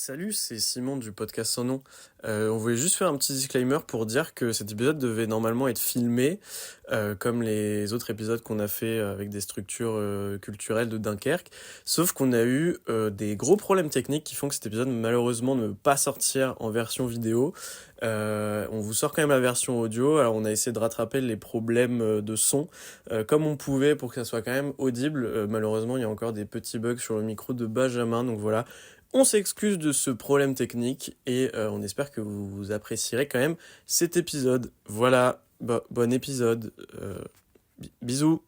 Salut, c'est Simon du podcast Sans Nom. On voulait juste faire un petit disclaimer pour dire que cet épisode devait normalement être filmé, comme les autres épisodes qu'on a fait avec des structures culturelles de Dunkerque. Sauf qu'on a eu des gros problèmes techniques qui font que cet épisode malheureusement ne peut pas sortir en version vidéo. On vous sort quand même la version audio. Alors on a essayé de rattraper les problèmes de son comme on pouvait pour que ça soit quand même audible. Malheureusement, il y a encore des petits bugs sur le micro de Benjamin, donc voilà. On s'excuse de ce problème technique et on espère que vous apprécierez quand même cet épisode. Voilà, bon épisode. Bisous.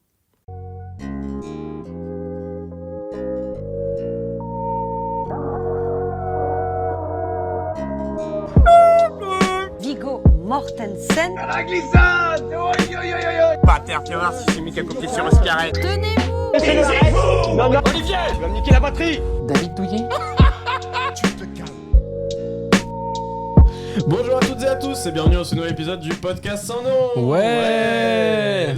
Viggo Mortensen. À la glissade. Pater, viens voir si c'est mis qu'à copier sur Oscaret. Tenez-vous. Non, Olivier, tu vas me niquer la batterie. David Douillet. Bonjour à toutes et à tous et bienvenue dans ce nouvel épisode du podcast Sans Nom. Ouais.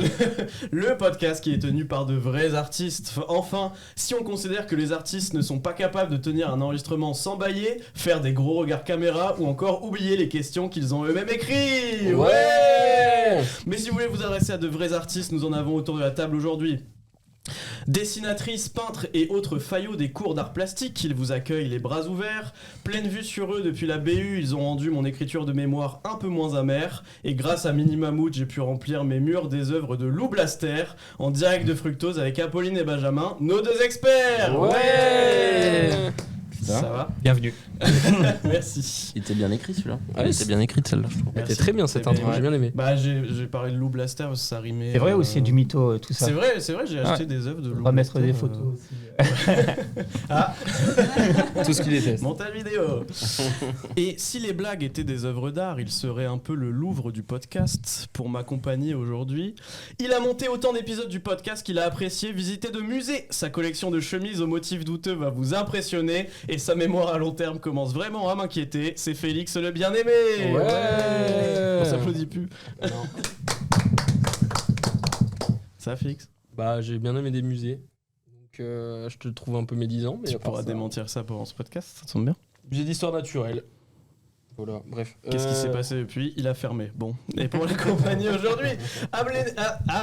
Le podcast qui est tenu par de vrais artistes. Enfin, si on considère que les artistes ne sont pas capables de tenir un enregistrement sans bâiller, faire des gros regards caméra ou encore oublier les questions qu'ils ont eux-mêmes écrites. Ouais. Mais si vous voulez vous adresser à de vrais artistes, nous en avons autour de la table aujourd'hui. Dessinatrices, peintres et autres faillots des cours d'art plastique, ils vous accueillent les bras ouverts. Pleine vue sur eux depuis la BU, ils ont rendu mon écriture de mémoire un peu moins amère. Et grâce à Mini Mammouth, j'ai pu remplir mes murs des œuvres de Lou Blaster en direct de Fructose avec Apolline et Benjamin, nos deux experts. Ouais. Ça va ? Bienvenue. Merci. Il était bien écrit celui-là. Ouais, Il était bien écrit celle-là, je trouve. C'était très bien cette intro, Ouais. j'ai bien aimé. Bah j'ai parlé de Lou Blaster parce que ça rimait. C'est vrai ou c'est du mytho tout ça? C'est vrai, j'ai acheté des œuvres de Lou On va mettre Blaster, des photos aussi. Ah. Tout ce qu'il déteste. Montage vidéo. Et si les blagues étaient des œuvres d'art, il serait un peu le Louvre du podcast. Pour m'accompagner aujourd'hui, il a monté autant d'épisodes du podcast qu'il a apprécié visiter de musées. Sa collection de chemises aux motifs douteux va vous impressionner et sa mémoire à long terme commence vraiment à m'inquiéter. C'est Félix le bien-aimé. Ouais. On s'applaudit plus. Ça, Félix? Bah, j'ai bien aimé des musées. Donc, je te trouve un peu médisant. Mais Tu à part pourras ça, démentir ça pendant ce podcast, ça te semble bien? Musée d'histoire naturelle. Voilà, bref. Qu'est-ce qui s'est passé depuis? Il a fermé. Bon. Et pour l'accompagner aujourd'hui,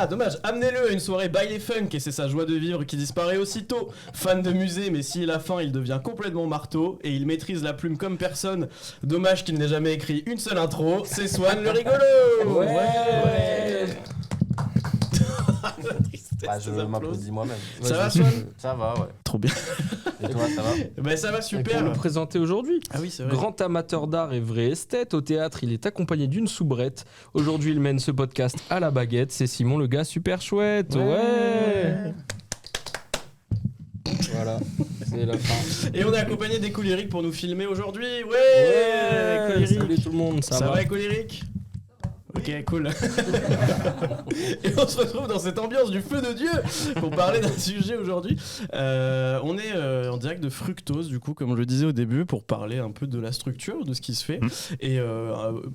dommage. Amenez-le à une soirée baile funk et c'est sa joie de vivre qui disparaît aussitôt. Fan de musée, mais s'il a faim, il devient complètement marteau et il maîtrise la plume comme personne. Dommage qu'il n'ait jamais écrit une seule intro. C'est Swan le rigolo. Ouais. Ah, je m'applaudis moi-même. Ça va, Swan? Ça va, ouais. Trop bien. Et toi, ça va? Ben ça va Et pour super. le présenter aujourd'hui, Ah oui, c'est vrai. grand amateur d'art et vrai esthète, au théâtre, il est accompagné d'une soubrette. Aujourd'hui, il mène ce podcast à la baguette. C'est Simon, le gars super chouette. Ouais. Voilà, c'est la fin. Et on est accompagné d'Écoléric pour nous filmer aujourd'hui. Ouais, Écoléric. Salut tout le monde, ça va? Écoléric? Ok, cool. Et on se retrouve dans cette ambiance du feu de Dieu pour parler d'un sujet aujourd'hui. On est en direct de Fructose, du coup, comme je le disais au début, pour parler un peu de la structure, de ce qui se fait, et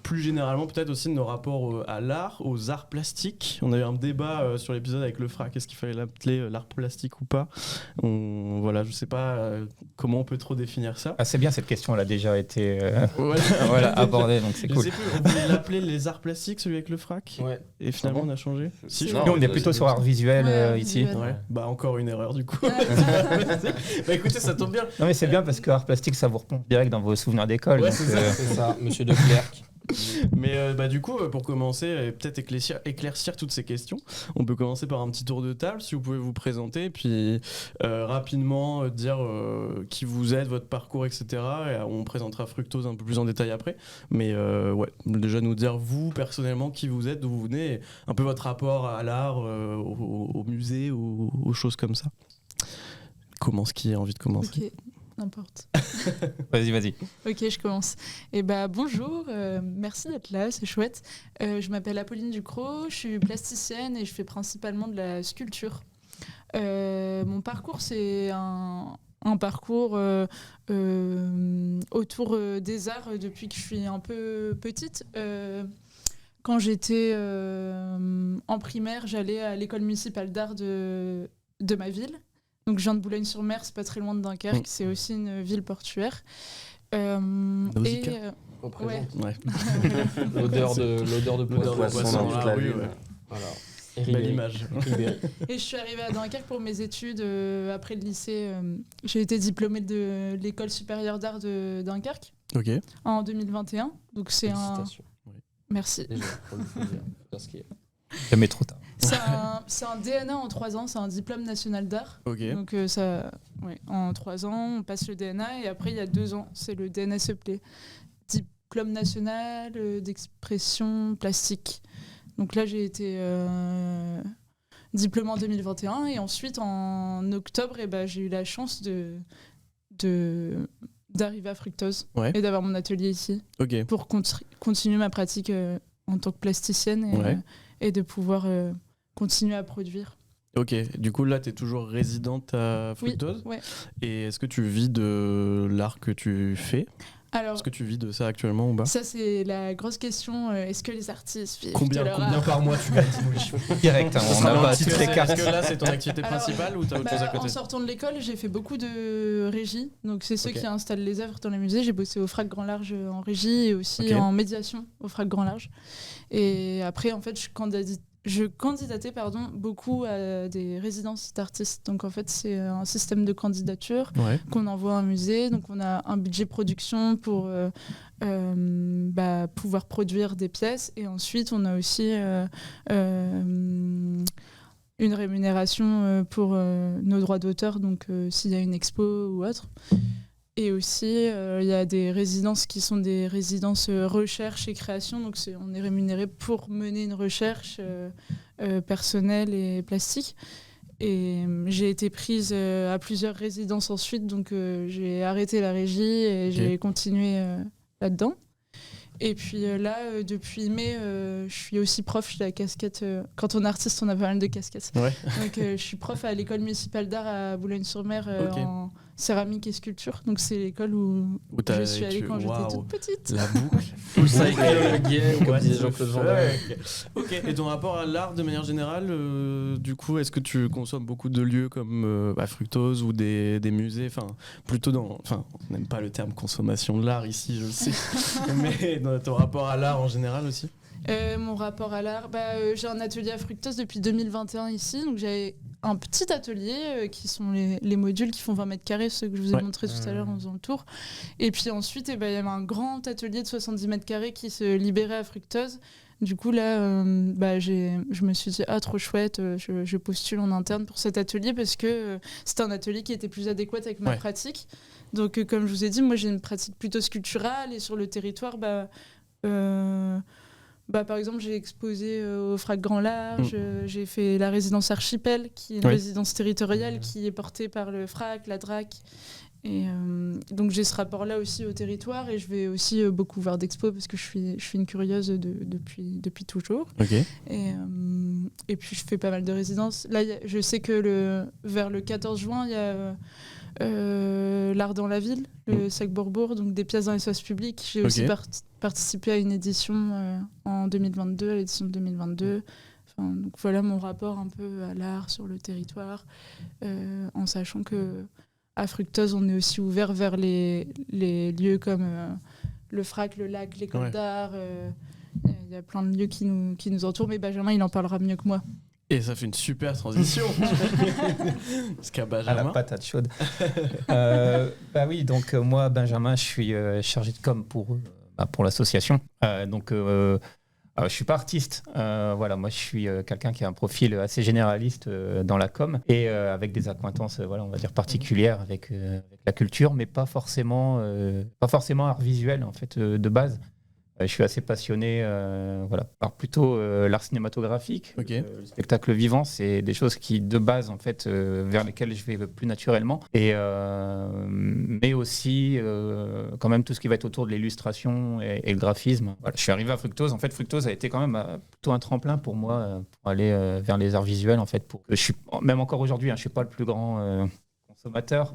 plus généralement peut-être aussi de nos rapports à l'art, aux arts plastiques. On a eu un débat sur l'épisode avec le FRAC, est-ce qu'il fallait l'appeler l'art plastique ou pas? Voilà, je sais pas comment on peut trop définir ça. Ah, c'est bien, cette question elle a déjà été Voilà. abordée, donc c'est Je cool. sais plus, on voulait l'appeler les arts plastiques, celui avec le FRAC. Ouais. Et finalement, Ah bon on a changé. Si, je Non, Nous, on est plutôt sur art visuel ici. visuel. Ouais. Bah encore une erreur du coup. Bah écoutez, ça tombe bien. Non mais c'est bien parce que art plastique ça vous replonge direct dans vos souvenirs d'école. Ouais, donc, c'est ça. C'est ça, monsieur de Clerc. Mais bah du coup, pour commencer, et peut-être éclaircir toutes ces questions, on peut commencer par un petit tour de table, si vous pouvez vous présenter, puis rapidement dire qui vous êtes, votre parcours, etc. Et on présentera Fructose un peu plus en détail après. Mais ouais, déjà nous dire vous personnellement qui vous êtes, d'où vous venez, et un peu votre rapport à l'art, au musée, aux choses comme ça. Commence qui a envie de commencer? Ok, n'importe. Vas-y. Ok, je commence. Et bah bonjour, merci d'être là, c'est chouette. Je m'appelle Apolline Ducrot, je suis plasticienne et je fais principalement de la sculpture. Mon parcours, c'est un parcours autour des arts depuis que je suis un peu petite. Quand j'étais en primaire, j'allais à l'école municipale d'art de ma ville. Donc je viens de Boulogne-sur-Mer, c'est pas très loin de Dunkerque, c'est aussi une ville portuaire. Nausicaa. et Représente. Ouais. L'odeur de poisson. Poisson dans dans toute la la rue, ville. ouais. Voilà. Belle image. et je suis arrivée à Dunkerque pour mes études après le lycée. J'ai été diplômée de l'école supérieure d'art de Dunkerque Ok. en 2021. Donc c'est un. Félicitations. Merci. Déjà, pour le plaisir. Parce qu'il y a- Jamais trop tard. C'est un DNA en 3 ans, c'est un diplôme national d'art. Ok. Donc en 3 ans, on passe le DNA et après il y a 2 ans, c'est le DNSEP, diplôme national d'expression plastique. Donc là j'ai été diplômée en 2021 et ensuite en octobre j'ai eu la chance d'arriver à Fructose et d'avoir mon atelier ici Ok. pour continuer ma pratique en tant que plasticienne et de pouvoir continuer à produire. Ok. Du coup, là, tu es toujours résidente à Fructose. Oui, ouais. Et est-ce que tu vis de l'art que tu fais? Alors, Est-ce que tu vis de ça actuellement ou pas? ça c'est la grosse question. Est-ce que les artistes vivent de Combien leur art par mois tu gagnes? Direct, hein, on a pas toutes les cartes. Est-ce que là, c'est ton activité Alors, principale ou t'as autre chose à En côté? sortant de l'école, j'ai fait beaucoup de régie. Donc, c'est ceux Ok. qui installent les œuvres dans les musées. J'ai bossé au Frac Grand Large en régie et aussi Ok. en médiation au Frac Grand Large. Et après, en fait, je candidatais beaucoup à des résidences d'artistes. Donc, en fait, c'est un système de candidature Ouais. qu'on envoie à un musée. Donc, on a un budget production pour pouvoir produire des pièces. Et ensuite, on a aussi une rémunération pour nos droits d'auteur, donc s'il y a une expo ou autre. Et aussi, il y a des résidences qui sont des résidences recherche et création. Donc, on est rémunéré pour mener une recherche personnelle et plastique. Et j'ai été prise à plusieurs résidences ensuite. Donc, j'ai arrêté la régie et j'ai continué là-dedans. Et puis là, depuis mai, je suis aussi prof. J'ai la casquette. Quand on est artiste, on a pas mal de casquettes. Ouais. Donc, je suis prof à l'école municipale d'art à Boulogne-sur-Mer Ok. en céramique et sculpture. Donc, c'est l'école où je suis allée quand j'étais toute petite. La boucle. Full cycle game, comme disait Jean-Claude Van Damme. Ok, et ton rapport à l'art de manière générale, du coup, est-ce que tu consommes beaucoup de lieux comme Fructose ou des musées, enfin, plutôt on n'aime pas le terme consommation de l'art ici, je le sais, mais dans ton rapport à l'art en général aussi? Mon rapport à l'art, j'ai un atelier à Fructose depuis 2021 ici, donc j'avais un petit atelier qui sont les modules qui font 20 mètres carrés, ceux que je vous ai montré tout à l'heure en faisant le tour. Et puis ensuite, il y avait un grand atelier de 70 mètres carrés qui se libérait à Fructose. Du coup, là, je me suis dit, trop chouette, je postule en interne pour cet atelier parce que c'était un atelier qui était plus adéquat avec ma pratique. Donc, comme je vous ai dit, moi, j'ai une pratique plutôt sculpturale et sur le territoire, par exemple, j'ai exposé au Frac Grand Large, j'ai fait la résidence Archipel, qui est une résidence territoriale qui est portée par le Frac, la DRAC. Et donc j'ai ce rapport-là aussi au territoire et je vais aussi beaucoup voir d'expos parce que je suis une curieuse depuis toujours. Okay. Et puis je fais pas mal de résidences. Là, je sais que vers le 14 juin, il y a l'art dans la ville, le Sac-Bourbourg, donc des pièces dans l'espace public. J'ai aussi participé à une édition en 2022, à l'édition de 2022. Donc voilà mon rapport un peu à l'art sur le territoire, en sachant que à Fructose, on est aussi ouvert vers les lieux comme le Frac, le Lac, l'école d'art. Il y a plein de lieux qui nous entourent, mais Benjamin, il en parlera mieux que moi. Et ça fait une super transition. Parce qu'à Benjamin... À la patate chaude. Oui, donc moi, Benjamin, je suis chargé de com pour l'association. Je suis pas artiste, moi je suis quelqu'un qui a un profil assez généraliste dans la com et avec des accointances, on va dire particulières avec la culture, mais pas forcément art visuel en fait de base. Je suis assez passionné par plutôt l'art cinématographique, le spectacle vivant, c'est des choses qui de base en fait vers lesquelles je vais plus naturellement mais aussi quand même tout ce qui va être autour de l'illustration et le graphisme. Voilà, je suis arrivé à Fructose. En fait, Fructose a été quand même plutôt un tremplin pour moi pour aller vers les arts visuels en fait. Je suis même encore aujourd'hui, je suis pas le plus grand consommateur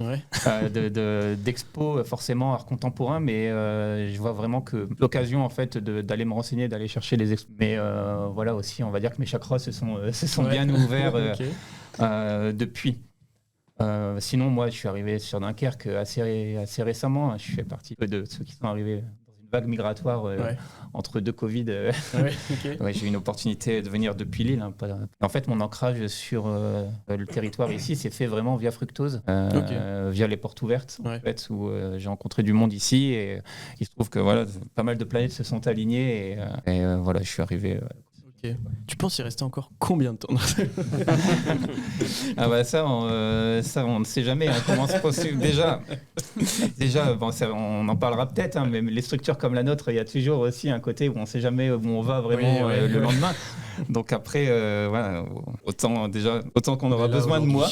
d'expos forcément art contemporain, mais je vois vraiment que l'occasion en fait d'aller me renseigner, d'aller chercher les expos. Mais aussi, on va dire que mes chakras se sont bien ouverts depuis. Sinon, moi, je suis arrivé sur Dunkerque assez récemment. Je fais partie de ceux qui sont arrivés dans une vague migratoire entre deux Covid. J'ai eu une opportunité de venir depuis Lille. En fait, mon ancrage sur le territoire ici s'est fait vraiment via Fructose, via les portes ouvertes, en fait, où j'ai rencontré du monde ici. Et il se trouve que voilà, pas mal de planètes se sont alignées. Et voilà, je suis arrivé... Ok. Tu penses y rester encore combien de temps? Ah bah ça on ne sait jamais comment c'est possible. Déjà bon, on en parlera peut-être, hein, mais les structures comme la nôtre, il y a toujours aussi un côté où on ne sait jamais où on va vraiment le lendemain. Donc après, voilà, autant qu'on aura besoin de moi,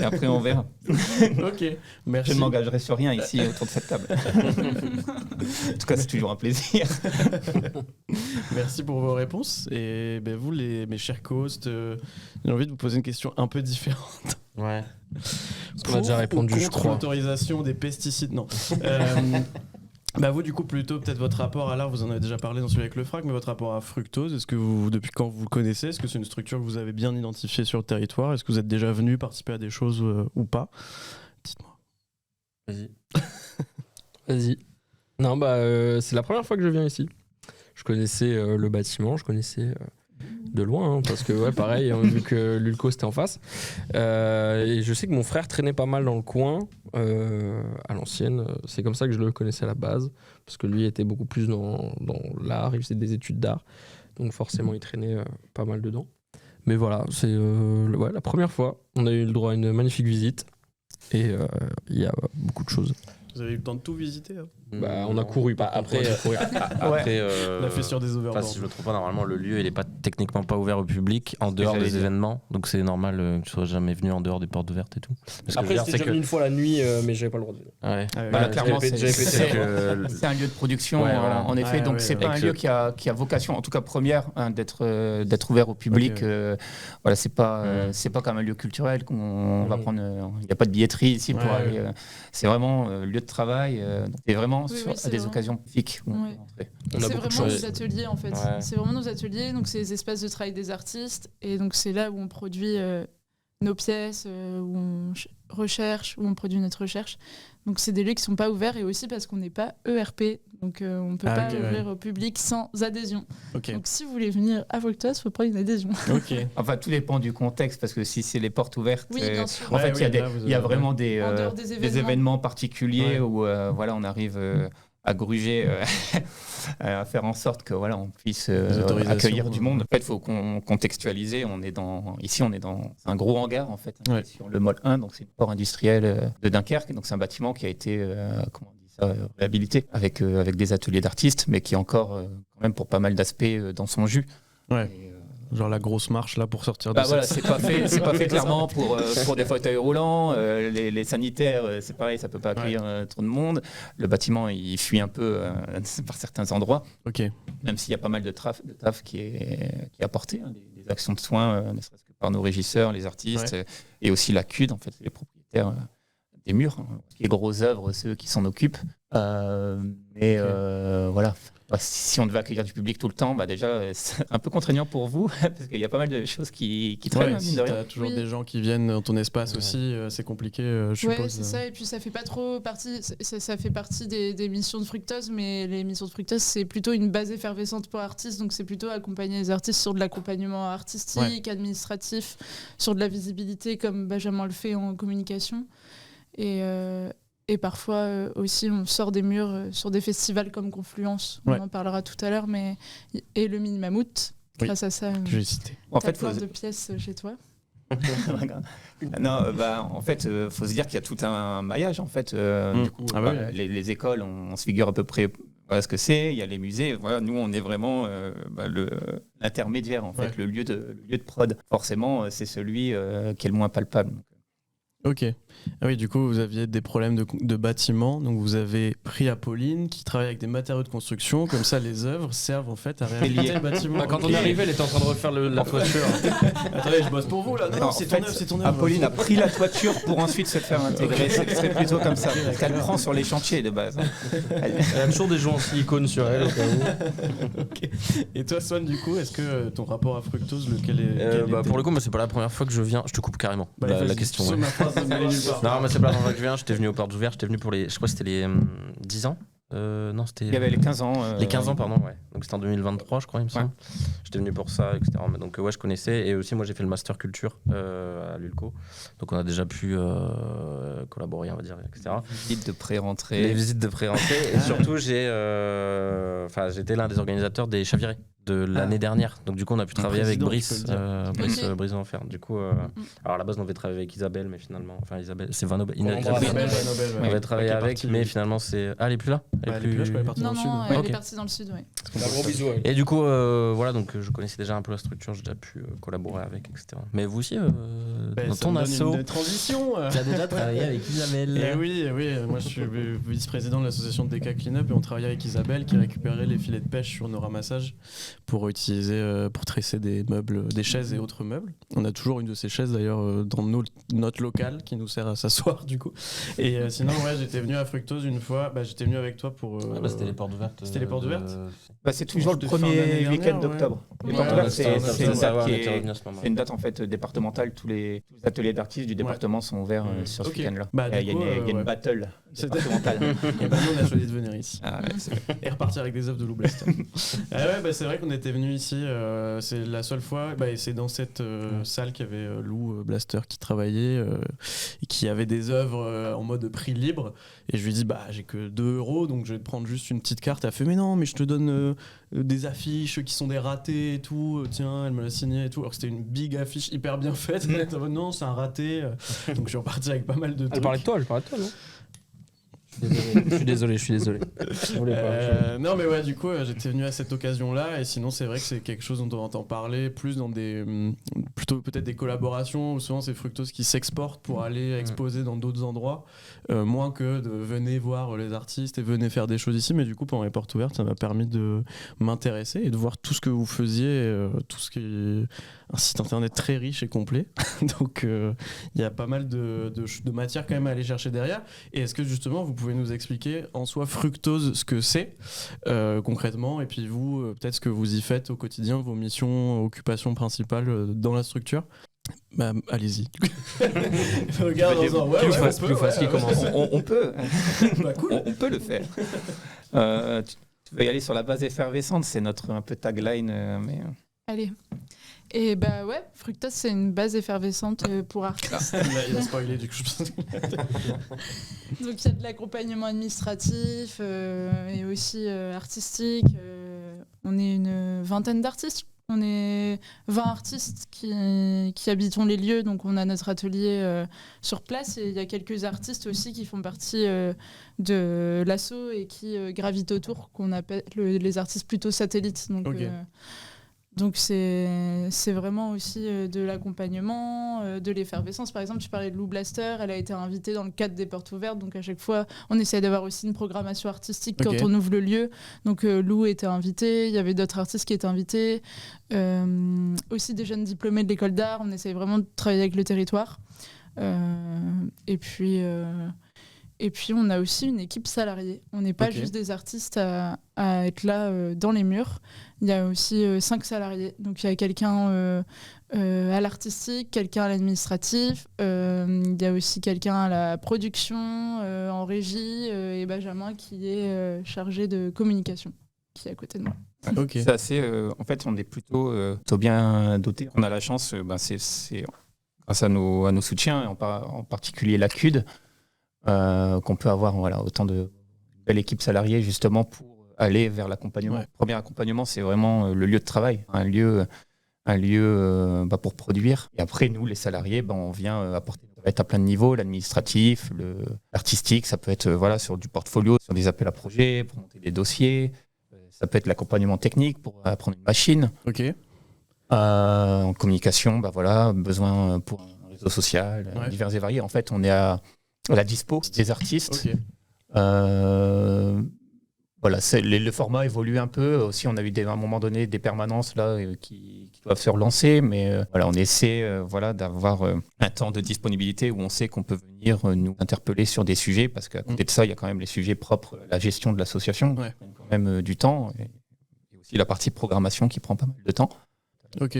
et après on verra. Ok, merci. Je ne m'engagerai sur rien ici autour de cette table. En tout cas, c'est toujours un plaisir. Merci pour vos réponses. Et ben vous, mes chers co-hosts, j'ai envie de vous poser une question un peu différente. Ouais. On a déjà répondu, je crois. L'autorisation des pesticides, non. Bah vous, du coup, plutôt peut-être votre rapport à l'art, vous en avez déjà parlé dans celui avec le FRAC, mais votre rapport à Fructose, est-ce que vous, depuis quand vous le connaissez, est-ce que c'est une structure que vous avez bien identifiée sur le territoire, est-ce que vous êtes déjà venu participer à des choses ou pas? Dites-moi. Vas-y. Vas-y. Non, c'est la première fois que je viens ici. Je connaissais le bâtiment, je connaissais de loin, hein, parce que pareil, vu que l'Ulco c'était en face. Et je sais que mon frère traînait pas mal dans le coin, à l'ancienne. C'est comme ça que je le connaissais à la base, parce que lui était beaucoup plus dans l'art, il faisait des études d'art, donc forcément il traînait pas mal dedans. Mais voilà, c'est la première fois. On a eu le droit à une magnifique visite, et il y a beaucoup de choses. Vous avez eu le temps de tout visiter, hein? On a couru. Après, on a fait sur des overboards. Si je me trompe pas, normalement le lieu il est techniquement pas ouvert au public en dehors des événements, donc c'est normal que tu sois jamais venu en dehors des portes ouvertes et tout. Après j'étais déjà venu une fois la nuit, mais j'avais pas le droit de venir. Clairement, c'est un lieu de production, en effet, donc c'est pas un lieu qui a vocation, en tout cas première, hein, d'être ouvert au public. Voilà, c'est pas comme un lieu culturel qu'on va prendre. Il n'y a pas de billetterie ici pour aller. C'est vraiment lieu de travail. Et vraiment à des occasions spécifiques. C'est vraiment nos ateliers en fait. C'est vraiment nos ateliers, donc c'est les espaces de travail des artistes, et donc c'est là où on produit nos pièces, où on recherche, où on produit notre recherche. Donc c'est des lieux qui sont pas ouverts, et aussi parce qu'on n'est pas ERP, donc on peut pas ouvrir au public sans adhésion. Donc si vous voulez venir à Fructose, il faut prendre une adhésion. Enfin, tout dépend du contexte, parce que si c'est les portes ouvertes, bien sûr. en fait il y a vraiment des événements particuliers où voilà, on arrive à gruger, à faire en sorte que voilà, on puisse accueillir du monde. En fait, il faut contextualiser. Ici, on est dans un gros hangar en fait, sur le Mall 1, donc c'est le port industriel de Dunkerque. Donc c'est un bâtiment qui a été réhabilité avec des ateliers d'artistes, mais qui est encore quand même pour pas mal d'aspects dans son jus. Genre la grosse marche là pour sortir de voilà, c'est pas fait clairement pour des fauteuils roulants. Les sanitaires, c'est pareil, ça peut pas accueillir trop de monde. Le bâtiment, il fuit un peu par certains endroits. Même s'il y a pas mal de taf qui est apporté, hein, des actions de soins, ne serait-ce que par nos régisseurs, les artistes, et aussi la CUD, en fait, les propriétaires des murs, hein, les grosses œuvres, ceux qui s'en occupent. Mais voilà. Si on devait accueillir du public tout le temps, déjà, c'est un peu contraignant pour vous, parce qu'il y a pas mal de choses qui traînent. Si tu as toujours des gens qui viennent dans ton espace aussi, c'est compliqué, je suppose. Oui, c'est ça, et puis ça fait pas trop partie, ça fait partie des missions de Fructose, mais les missions de Fructose, c'est plutôt une base effervescente pour artistes, donc c'est plutôt accompagner les artistes sur de l'accompagnement artistique, administratif, sur de la visibilité, comme Benjamin le fait en communication. Et parfois aussi, on sort des murs sur des festivals comme Confluence, on en parlera tout à l'heure, et le Mini Mammouth, grâce à ça, je vais citer. En fait, plein de pièces chez toi. Non, en fait, faut se dire qu'il y a tout un maillage. En fait, du coup, les écoles, on se figure à peu près ce que c'est. Il y a les musées. Voilà, nous, on est vraiment l'intermédiaire, en fait, le lieu de prod. Forcément, c'est celui qui est le moins palpable. Ok. Ah oui, du coup, vous aviez des problèmes de bâtiment, donc vous avez pris Apolline qui travaille avec des matériaux de construction, comme ça les œuvres servent en fait à réhabiliter le bâtiment. Quand on est arrivé, elle était en train de refaire la toiture. Attendez, je bosse pour vous là. Non, c'est ton œuvre. Apolline a pris la toiture pour ensuite se faire intégrer. C'est plutôt comme ça. Elle prend sur les chantiers de base. Elle a toujours des jouets en silicone sur elle au cas où. Okay. Et toi, Swan, du coup, est-ce que ton rapport à Fructose, lequel est pour le coup, moi, c'est pas la première fois que je viens. Je te coupe carrément la question. Non, mais c'est pas la première fois que je viens. J'étais venu aux portes ouvertes. J'étais venu pour les. Je crois que c'était les 10 ans. Non, c'était. Il y avait les 15 ans. Les 15 ans, pardon, ouais. Donc c'était en 2023, je crois, il me semble. J'étais venu pour ça, etc. Donc ouais, je connaissais. Et aussi, moi, j'ai fait le master culture à l'ULCO. Donc on a déjà pu collaborer, on va dire, etc. Visites de pré-rentrée. Les visites de pré-rentrée. Et surtout, j'étais l'un des organisateurs des Chavirés de l'année dernière. Donc du coup, on a pu travailler avec Brice Enfer. Du coup, alors à la base, on devait travailler avec Isabelle, mais finalement, Isabelle, c'est Van Nobel. On devait travailler avec, mais finalement, c'est. Ah, elle est plus là. Elle est plus là, je crois, elle est partie dans le sud. Non, elle est partie dans le sud, oui. Un gros bisou. Et du coup, voilà, donc je connaissais déjà un peu la structure, j'ai déjà pu collaborer avec, etc. Mais vous aussi, dans ton asso, une transition. tu as déjà travaillé avec Isabelle. Et oui, moi je suis vice-président de l'association de DK Cleanup et on travaille avec Isabelle qui récupérait les filets de pêche sur nos ramassages pour utiliser, pour tresser des meubles, des chaises et autres meubles. On a toujours une de ces chaises d'ailleurs dans notre local qui nous sert à s'asseoir du coup. Et sinon, ouais, j'étais venu à Fructose une fois, j'étais venu avec toi pour. C'était les portes ouvertes. C'était les portes ouvertes. C'est toujours le premier week-end d'octobre. Oui. Les portes ouvertes, c'est une une date en fait départementale. Tous les ateliers d'artistes du département sont ouverts sur ce week-end-là. Il y a une battle départementale. Et nous on a choisi de venir ici. Et repartir avec des œuvres de Lou Blaster. C'est vrai qu'on était venu ici, c'est la seule fois, et c'est dans cette salle qu'il y avait Lou Blaster qui travaillait et qui avait des œuvres en mode prix libre. Et je lui ai dit, j'ai que 2 €, donc je vais te prendre juste une petite carte. Elle a fait, mais non, mais je te donne des affiches qui sont des ratés et tout. Tiens, elle me l'a signé et tout. Alors que c'était une big affiche hyper bien faite. Non, c'est un raté. Donc je suis reparti avec pas mal de trucs. Elle parlait de toi, non? Je suis désolé. Je voulais pas. Non mais ouais, du coup j'étais venu à cette occasion-là et sinon c'est vrai que c'est quelque chose dont on entend parler plus dans des plutôt peut-être des collaborations où souvent c'est Fructose qui s'exporte pour aller exposer dans d'autres endroits, moins que de venez voir les artistes et venez faire des choses ici. Mais du coup pendant les portes ouvertes ça m'a permis de m'intéresser et de voir tout ce que vous faisiez, tout ce qui est un site internet très riche et complet. Donc il y a pas mal de matière quand même à aller chercher derrière. Et est-ce que justement vous pouvez nous expliquer en soi Fructose ce que c'est concrètement et puis vous peut-être ce que vous y faites au quotidien, vos missions, occupations principales dans la structure? Allez-y. Regarde plus facile commence. On peut. Cool. On peut le faire. Tu veux y aller sur la base effervescente, c'est notre un peu tagline. Allez. Et Fructose, c'est une base effervescente pour artistes. Il a spoilé du coup. Donc il y a de l'accompagnement administratif et aussi artistique. On est une vingtaine d'artistes. On est 20 artistes qui habitons les lieux, donc on a notre atelier sur place et il y a quelques artistes aussi qui font partie de l'asso et qui gravitent autour, qu'on appelle les artistes plutôt satellites. Donc c'est vraiment aussi de l'accompagnement, de l'effervescence. Par exemple, tu parlais de Lou Blaster, elle a été invitée dans le cadre des portes ouvertes, donc à chaque fois, on essaie d'avoir aussi une programmation artistique quand on ouvre le lieu. Donc Lou était invitée, il y avait d'autres artistes qui étaient invités, aussi des jeunes diplômés de l'école d'art, on essaie vraiment de travailler avec le territoire. Et puis, on a aussi une équipe salariée. On n'est pas juste des artistes à être là dans les murs. Il y a aussi 5 salariés. Donc, il y a quelqu'un à l'artistique, quelqu'un à l'administratif. Il y a aussi quelqu'un à la production, en régie. Et Benjamin qui est chargé de communication, qui est à côté de moi. C'est assez... en fait, on est plutôt bien dotés. On a la chance, c'est grâce à nos soutiens, en particulier la CUD, qu'on peut avoir autant de belles équipes salariées justement pour aller vers l'accompagnement. Le premier accompagnement, c'est vraiment le lieu de travail, un lieu pour produire. Et après, nous, les salariés, on vient apporter à plein de niveaux, l'administratif, l'artistique, ça peut être sur du portfolio, sur des appels à projets, pour monter des dossiers, ça peut être l'accompagnement technique pour apprendre une machine. En communication, besoin pour un réseau social, divers et variés. En fait, on est à la dispo des artistes. Le format évolue un peu. Aussi, on a eu à un moment donné des permanences là, qui doivent se relancer, mais on essaie d'avoir un temps de disponibilité où on sait qu'on peut venir nous interpeller sur des sujets, parce qu'à côté de ça, il y a quand même les sujets propres à la gestion de l'association, qui prennent quand même du temps, et aussi la partie programmation qui prend pas mal de temps. Ok.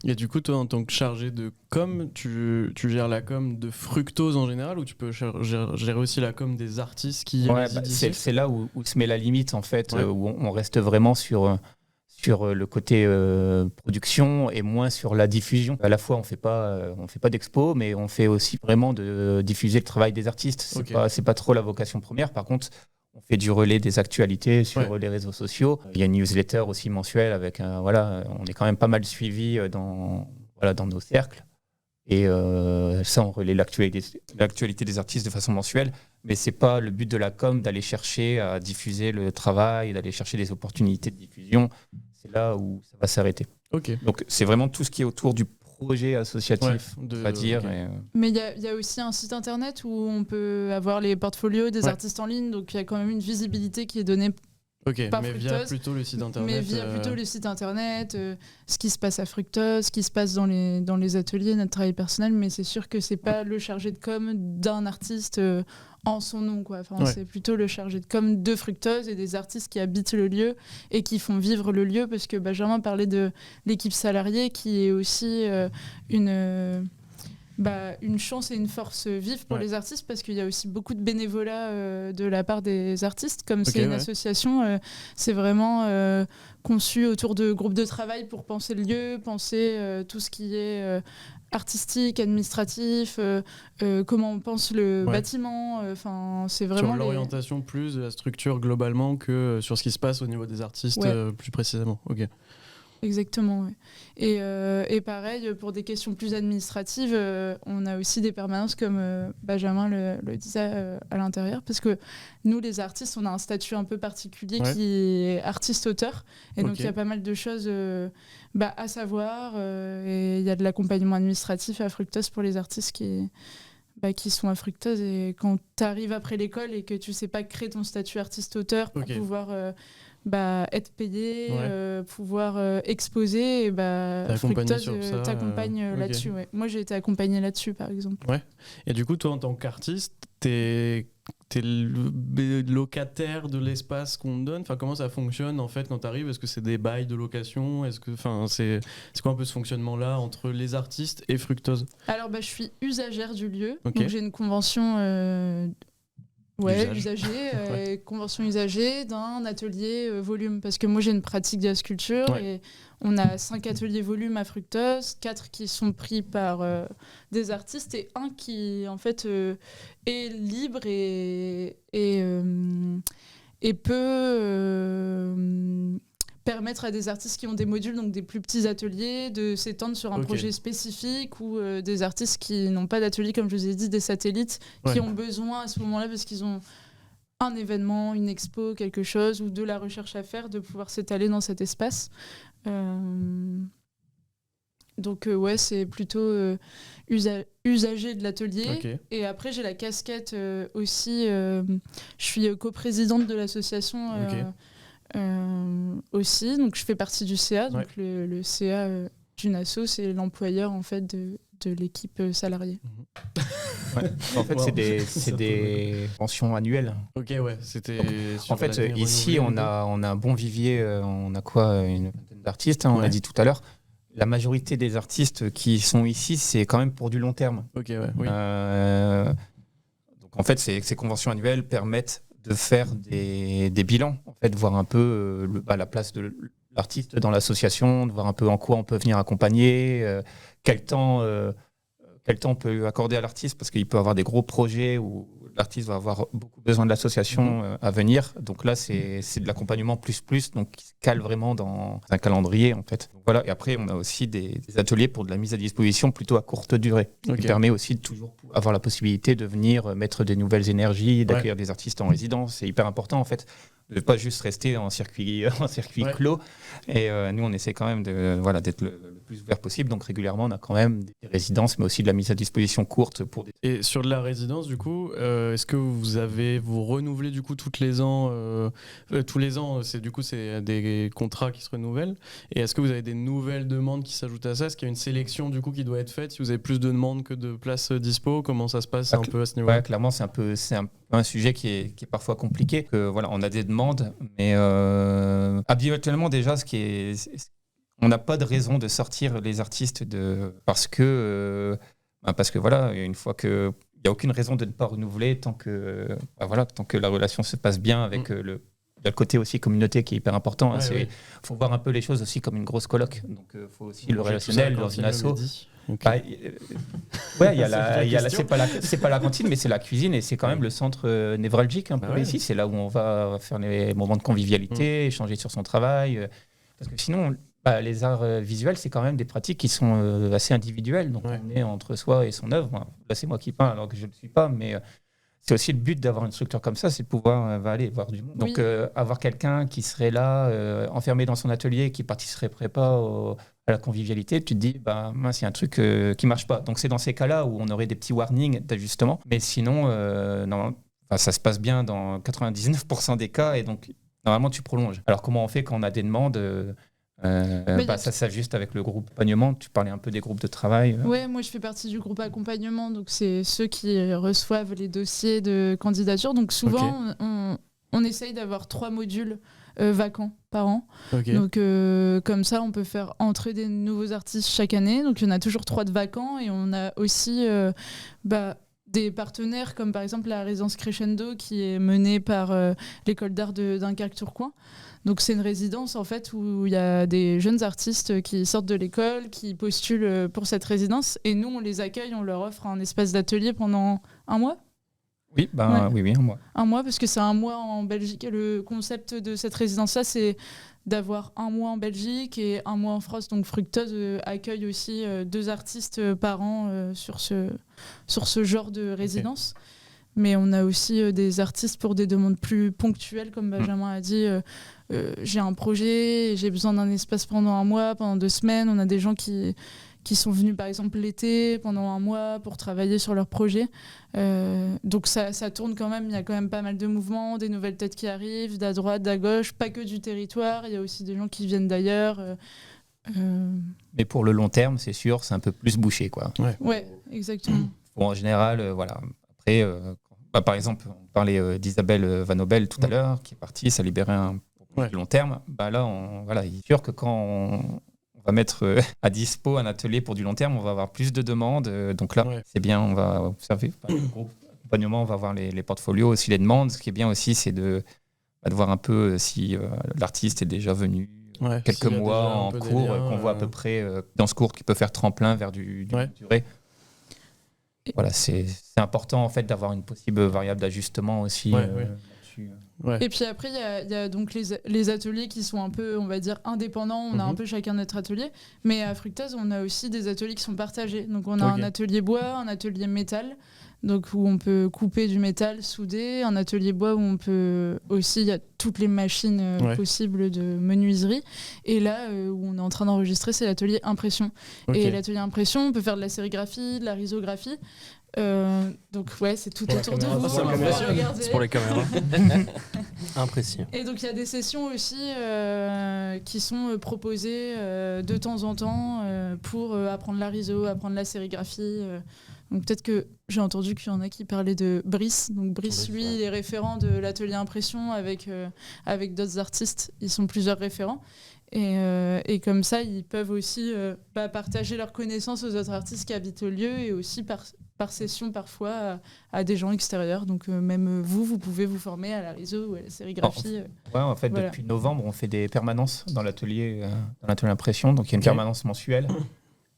Et du coup, toi, en tant que chargé de com, tu gères la com de Fructose en général ou tu peux gérer aussi la com des artistes qui Ouais, résident ici? c'est là où se met la limite, en fait, Ouais. où on reste vraiment sur le côté production et moins sur la diffusion. À la fois, on fait pas d'expo, mais on fait aussi vraiment de diffuser le travail des artistes. C'est pas trop la vocation première. Par contre, on fait du relais des actualités sur les réseaux sociaux. Il y a une newsletter aussi mensuelle avec on est quand même pas mal suivi dans nos cercles. Et ça, on relaie l'actualité des artistes de façon mensuelle. Mais c'est pas le but de la com d'aller chercher à diffuser le travail, d'aller chercher des opportunités de diffusion. C'est là où ça va s'arrêter. Ok. Donc c'est vraiment tout ce qui est autour du projet associatif, Ouais, on va dire. ok. Mais il y a aussi un site internet où on peut avoir les portfolios des Ouais. artistes en ligne, donc il y a quand même une visibilité qui est donnée, Ok, pas mais via Fructose, plutôt le site internet. mais via plutôt le site internet, ce qui se passe à Fructose, ce qui se passe dans les ateliers, notre travail personnel, mais c'est sûr que c'est pas le chargé de com d'un artiste en son nom, quoi. Enfin, Ouais. c'est plutôt le chargé de com de Fructose et des artistes qui habitent le lieu et qui font vivre le lieu, parce que Benjamin parlait de l'équipe salariée qui est aussi une chance et une force vive pour Ouais. les artistes, parce qu'il y a aussi beaucoup de bénévolat de la part des artistes. Comme Ok, c'est une ouais. association, c'est vraiment conçu autour de groupes de travail pour penser le lieu, penser tout ce qui est artistique, administratif, comment on pense le Ouais. bâtiment. Enfin, c'est Sur vraiment l'orientation plus de la structure globalement que sur ce qui se passe au niveau des artistes Ouais. plus précisément. Ok. Exactement, ouais. Et pareil, pour des questions plus administratives, on a aussi des permanences comme Benjamin le disait à l'intérieur, parce que nous, les artistes, on a un statut un peu particulier Ouais. qui est artiste-auteur, et donc Ok. il y a pas mal de choses à savoir, et il y a de l'accompagnement administratif à Fructose pour les artistes qui sont à Fructose, et quand tu arrives après l'école et que tu sais pas créer ton statut artiste-auteur pour Ok. pouvoir être payé, Ouais. pouvoir exposer, et T'accompagnes Fructose sur ça, t'accompagne ok. là-dessus. Ouais. Moi, j'ai été accompagnée là-dessus, par exemple. Et du coup, toi, en tant qu'artiste, t'es locataire de l'espace qu'on te donne. Enfin, comment ça fonctionne en fait quand t'arrives? Est-ce que c'est des bails de location? C'est quoi un peu ce fonctionnement-là entre les artistes et Fructose? Alors, je suis usagère du lieu, Ok. donc j'ai une convention. D'usage. Usagée, convention usagée d'un atelier volume. Parce que moi, j'ai une pratique de la sculpture, Ouais. et on a 5 ateliers volume à Fructose, 4 qui sont pris par des artistes et un qui, en fait, est libre et peut permettre à des artistes qui ont des modules, donc des plus petits ateliers, de s'étendre sur un Ok. projet spécifique, ou des artistes qui n'ont pas d'atelier, comme je vous ai dit, des satellites, Ouais. qui ont besoin à ce moment-là, parce qu'ils ont un événement, une expo, quelque chose, ou de la recherche à faire, de pouvoir s'étaler dans cet espace. Donc ouais, c'est plutôt usager de l'atelier. Ok. Et après, j'ai la casquette aussi. Je suis coprésidente de l'association aussi. Donc je fais partie du CA. Donc le CA d'une asso, c'est l'employeur en fait de l'équipe salariée. Ouais. En fait, Wow. c'est des pensions annuelles. Ok, ouais. C'était. En fait, ici, on a un bon vivier. On a quoi, une vingtaine d'artistes, on Ouais. l'a dit tout à l'heure. La majorité des artistes qui sont ici, c'est quand même pour du long terme. Ok, ouais. Oui. Donc en fait, ces conventions annuelles permettent de faire des bilans, en fait, voir un peu la place de l'artiste dans l'association, de voir un peu en quoi on peut venir accompagner, quel temps on peut accorder à l'artiste, parce qu'il peut avoir des gros projets où l'artiste va avoir beaucoup besoin de l'association à venir. Donc là, c'est de l'accompagnement plus, donc qui se cale vraiment dans un calendrier, en fait. Donc voilà. Et après, on a aussi des ateliers pour de la mise à disposition plutôt à courte durée, Ok. qui permet aussi de toujours avoir la possibilité de venir mettre des nouvelles énergies, d'accueillir des artistes en résidence. C'est hyper important, en fait, de ne pas juste rester en circuit Ouais. clos. Et nous, on essaie quand même d'être le plus ouvert possible. Donc régulièrement, on a quand même des résidences, mais aussi de la mise à disposition courte pour des... Et sur de la résidence, du coup, est-ce que vous renouvelez du coup tous les ans, c'est des contrats qui se renouvellent. Et est-ce que vous avez des nouvelles demandes qui s'ajoutent à ça? Est-ce qu'il y a une sélection du coup qui doit être faite? Si vous avez plus de demandes que de places dispo, comment ça se passe un peu à ce niveau-là? Ouais, clairement, c'est un sujet qui est parfois compliqué. On a des demandes, mais habituellement déjà, on n'a pas de raison de sortir les artistes parce que voilà, une fois que il n'y a aucune raison de ne pas renouveler tant que la relation se passe bien avec le côté aussi communauté qui est hyper important. Il faut voir un peu les choses aussi comme une grosse coloc. Donc il faut aussi le relationnel dans une asso. C'est pas la cantine, mais c'est la cuisine et c'est quand même le centre névralgique un peu ici. C'est là où on va faire les moments de convivialité, échanger sur son travail. Parce que sinon, les arts visuels, c'est quand même des pratiques qui sont assez individuelles. Donc on est entre soi et son œuvre. Là, c'est moi qui peins alors que je ne le suis pas, mais c'est aussi le but d'avoir une structure comme ça, c'est de pouvoir aller voir du monde. Donc avoir quelqu'un qui serait là, enfermé dans son atelier, qui ne participerait pas à la convivialité, tu te dis, mince, il y a un truc qui ne marche pas. Donc c'est dans ces cas-là où on aurait des petits warnings d'ajustement. Mais sinon, ça se passe bien dans 99% des cas et donc normalement tu prolonges. Alors comment on fait quand on a des demandes ça s'ajuste avec le groupe accompagnement. Tu parlais un peu des groupes de travail. Ouais, moi je fais partie du groupe accompagnement, donc c'est ceux qui reçoivent les dossiers de candidature. Donc souvent, on essaye d'avoir 3 modules vacants par an. Donc comme ça, on peut faire entrer des nouveaux artistes chaque année. Donc il y en a toujours 3 de vacants et on a aussi des partenaires comme par exemple la résidence Crescendo qui est menée par l'école d'art de Dunkerque-Tourcoing. Donc c'est une résidence en fait où il y a des jeunes artistes qui sortent de l'école, qui postulent pour cette résidence et nous on les accueille, on leur offre un espace d'atelier pendant 1 mois. Oui, oui, 1 mois. 1 mois parce que c'est 1 mois en Belgique. Le concept de cette résidence-là, c'est d'avoir 1 mois en Belgique et 1 mois en France. Donc Fructose accueille aussi 2 artistes par an sur ce genre de résidence. Mais on a aussi des artistes pour des demandes plus ponctuelles, comme Benjamin a dit. J'ai un projet, j'ai besoin d'un espace pendant 1 mois, pendant 2 semaines. On a des gens qui sont venus par exemple l'été pendant 1 mois pour travailler sur leur projet. Donc ça tourne quand même, il y a quand même pas mal de mouvements, des nouvelles têtes qui arrivent, d'à droite, d'à gauche, pas que du territoire, il y a aussi des gens qui viennent d'ailleurs. Mais pour le long terme, c'est sûr, c'est un peu plus bouché, quoi. Ouais, exactement. En général, voilà. Après, par exemple, on parlait d'Isabelle Van Nobel tout à l'heure, qui est partie, ça libérait un plus long terme. Là, il est sûr que quand on va mettre à dispo un atelier pour du long terme, on va avoir plus de demandes. Donc là, c'est bien, on va observer par le groupe accompagnement, on va voir les portfolios, aussi les demandes. Ce qui est bien aussi, c'est de voir un peu si l'artiste est déjà venu quelques mois en cours, qu'on voit à peu près dans ce cours qui peut faire tremplin vers du durée. Voilà, c'est important en fait d'avoir une possible variable d'ajustement aussi. Là-dessus. Et puis après, il y a donc les ateliers qui sont un peu, on va dire, indépendants. On a un peu chacun notre atelier. Mais à Fructose, on a aussi des ateliers qui sont partagés. Donc on a un atelier bois, un atelier métal, donc où on peut couper du métal, souder. Un atelier bois où on peut aussi, il y a toutes les machines possibles de menuiserie. Et là, où on est en train d'enregistrer, c'est l'atelier impression. Et l'atelier impression, on peut faire de la sérigraphie, de la risographie. Donc c'est tout autour de vous. C'est pour les caméras. Impressionnant. Et donc il y a des sessions aussi qui sont proposées de temps en temps pour apprendre la riso, apprendre la sérigraphie. Donc peut-être que j'ai entendu qu'il y en a qui parlaient de Brice. Donc Brice, lui, il est référent de l'atelier impression avec d'autres artistes. Ils sont plusieurs référents. Et comme ça, ils peuvent aussi partager leurs connaissances aux autres artistes qui habitent au lieu et aussi par session parfois à des gens extérieurs. Donc même vous pouvez vous former à la riso ou à la sérigraphie. En fait, depuis novembre, on fait des permanences dans l'atelier impression. Donc il y a une permanence mensuelle.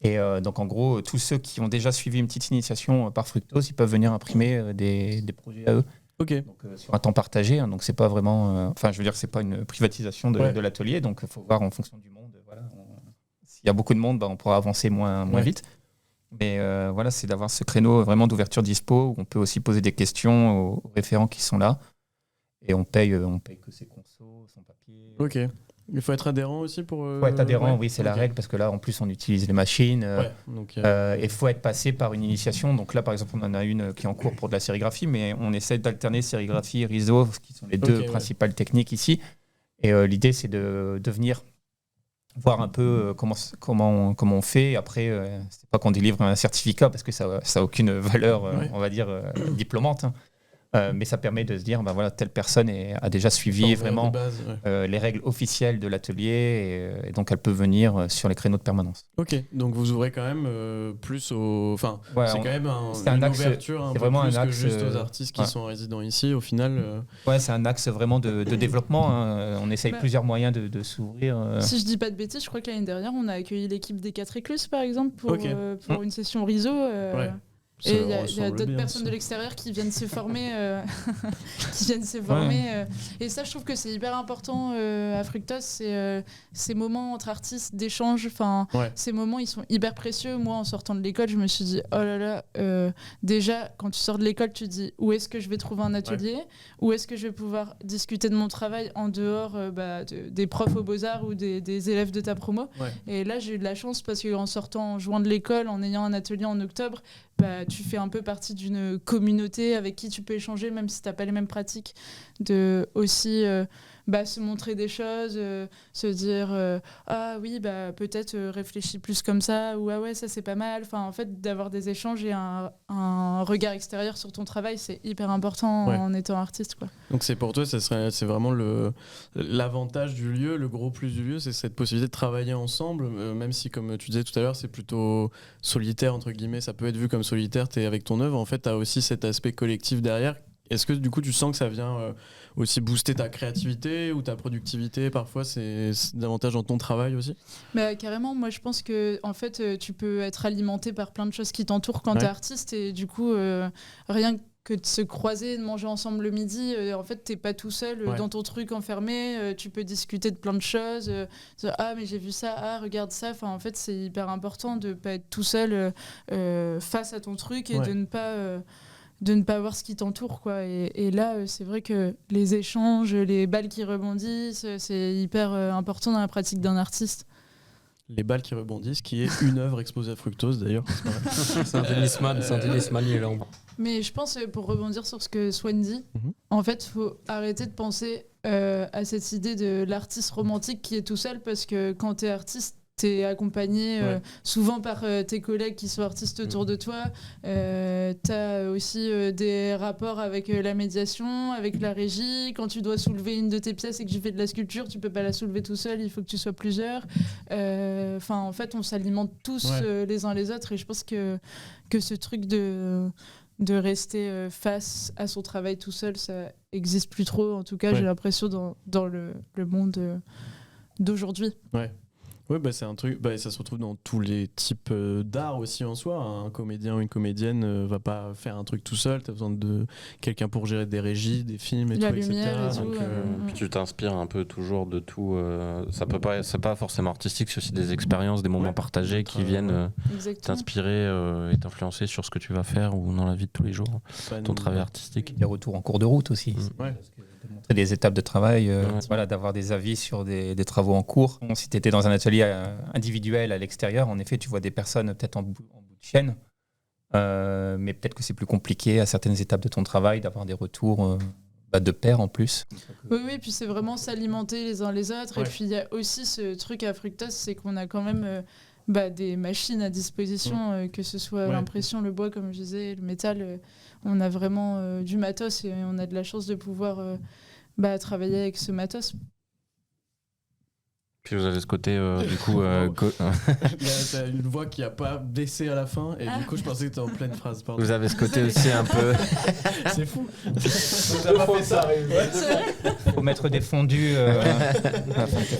Et donc en gros, tous ceux qui ont déjà suivi une petite initiation par Fructose, ils peuvent venir imprimer des projets à eux. Donc sur un temps partagé, hein, donc c'est pas vraiment, c'est pas une privatisation de l'atelier, donc il faut voir en fonction du monde. S'il y a beaucoup de monde, on pourra avancer moins vite. Mais c'est d'avoir ce créneau vraiment d'ouverture dispo où on peut aussi poser des questions aux référents qui sont là et on paye que ses consos, son papier. Ok. Il faut être adhérent aussi pour. Il faut être adhérent, oui, c'est la règle parce que là en plus on utilise les machines. Et il faut être passé par une initiation. Donc là par exemple on en a une qui est en cours pour de la sérigraphie, mais on essaie d'alterner sérigraphie et riso, qui sont les deux principales techniques ici. Et l'idée c'est de venir voir un peu comment on fait. Après c'est pas qu'on délivre un certificat parce que ça a aucune valeur, on va dire diplômante. Hein. Mais ça permet de se dire, voilà, telle personne a déjà suivi vraiment les règles officielles de l'atelier et donc elle peut venir sur les créneaux de permanence. Ok, donc vous ouvrez quand même plus au... Enfin, c'est quand même une axe, ouverture un peu vraiment plus un que axe, juste aux artistes qui sont résidents ici, au final. Ouais, c'est un axe vraiment de développement. Hein. On essaye plusieurs moyens de s'ouvrir. Si je dis pas de bêtises, je crois que l'année dernière, on a accueilli l'équipe des 4 écluses, par exemple, pour une session réseau. Et il y a d'autres personnes de l'extérieur qui viennent se former. Et ça, je trouve que c'est hyper important à Fructose. C'est ces moments entre artistes d'échange. Ces moments, ils sont hyper précieux. Moi, en sortant de l'école, je me suis dit, oh là là, déjà, quand tu sors de l'école, tu te dis, où est-ce que je vais trouver un atelier ? Où est-ce que je vais pouvoir discuter de mon travail en dehors des profs aux Beaux-Arts ou des élèves de ta promo ? Et là, j'ai eu de la chance parce qu'en sortant, en juin de l'école, en ayant un atelier en octobre, tu fais un peu partie d'une communauté avec qui tu peux échanger, même si tu n'as pas les mêmes pratiques, de aussi se montrer des choses, se dire ah oui, peut-être réfléchis plus comme ça, ou ah ouais, ça c'est pas mal. En fait, d'avoir des échanges et un regard extérieur sur ton travail, c'est hyper important en étant artiste, quoi. Donc c'est pour toi, c'est vraiment l'avantage du lieu, le gros plus du lieu, c'est cette possibilité de travailler ensemble, même si, comme tu disais tout à l'heure, c'est plutôt solitaire, entre guillemets, ça peut être vu comme solitaire, t'es avec ton œuvre, en fait, t'as aussi cet aspect collectif derrière. Est-ce que du coup tu sens que ça vient aussi booster ta créativité ou ta productivité parfois, c'est davantage dans ton travail aussi ? Carrément, moi je pense que en fait, tu peux être alimenté par plein de choses qui t'entourent quand t'es artiste, et du coup rien que de se croiser, de manger ensemble le midi, en fait t'es pas tout seul dans ton truc enfermé, tu peux discuter de plein de choses, ah mais j'ai vu ça, ah regarde ça, en fait c'est hyper important de pas être tout seul face à ton truc et de ne pas voir ce qui t'entoure, quoi. Et là, c'est vrai que les échanges, les balles qui rebondissent, c'est hyper important dans la pratique d'un artiste. Les balles qui rebondissent, qui est une œuvre exposée à Fructose d'ailleurs. C'est un tennisman, il est là. Mais je pense, pour rebondir sur ce que Swan dit, en fait, il faut arrêter de penser à cette idée de l'artiste romantique qui est tout seul, parce que quand t'es artiste, t'es accompagné souvent par tes collègues qui sont artistes autour de toi. T'as aussi des rapports avec la médiation, avec la régie. Quand tu dois soulever une de tes pièces et que tu fais de la sculpture, tu peux pas la soulever tout seul, il faut que tu sois plusieurs. En fait, on s'alimente tous les uns les autres, et je pense que ce truc de rester face à son travail tout seul, ça existe plus trop. En tout cas, j'ai l'impression dans le monde d'aujourd'hui. Oui, c'est un truc, ça se retrouve dans tous les types d'art aussi en soi. Un comédien ou une comédienne va pas faire un truc tout seul, tu as besoin de quelqu'un pour gérer des régies, des films et la tout, lumière etc. et tout. Puis tu t'inspires un peu toujours de tout. C'est pas forcément artistique, c'est aussi des expériences, des moments partagés qui viennent t'inspirer et t'influencer sur ce que tu vas faire ou dans la vie de tous les jours, ton travail artistique. Des retours en cours de route aussi. De montrer des étapes de travail, d'avoir des avis sur des travaux en cours. Si tu étais dans un atelier individuel à l'extérieur, en effet, tu vois des personnes peut-être en bout de chaîne, mais peut-être que c'est plus compliqué à certaines étapes de ton travail d'avoir des retours de pair en plus. Oui, puis c'est vraiment s'alimenter les uns les autres. Et puis il y a aussi ce truc à Fructose, c'est qu'on a quand même des machines à disposition, que ce soit l'impression, le bois, comme je disais, le métal. On a vraiment du matos, et on a de la chance de pouvoir travailler avec ce matos. Puis vous avez ce côté, du coup... T'as une voix qui a pas baissé à la fin, et du coup je pensais que t'étais en pleine phrase. Pardon. Vous avez ce côté aussi un peu... C'est fou. On a pas fait ça. Faut mettre des fondus.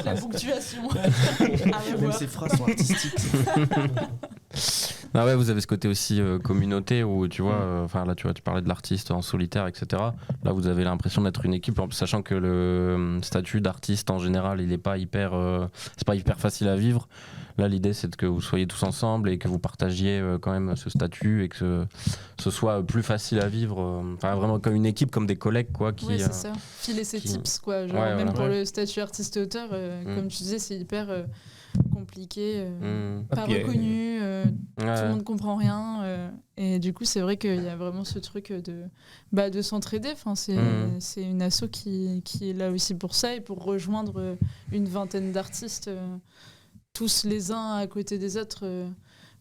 La ponctuation. Même ces phrases sont artistiques. Ah ouais, vous avez ce côté aussi communauté où tu vois, là tu parlais de l'artiste en solitaire, etc. Là vous avez l'impression d'être une équipe, en plus, sachant que le statut d'artiste en général il est pas hyper, c'est pas hyper facile à vivre. Là l'idée c'est que vous soyez tous ensemble et que vous partagiez quand même ce statut et que ce soit plus facile à vivre, vraiment comme une équipe, comme des collègues quoi. Oui, c'est ça. Filer ses tips quoi, genre même pour le statut artiste-auteur, comme tu disais, c'est hyper compliqué, pas reconnu, tout le monde comprend rien, et du coup c'est vrai qu'il y a vraiment ce truc de s'entraider. C'est une asso qui est là aussi pour ça, et pour rejoindre une vingtaine d'artistes, tous les uns à côté des autres,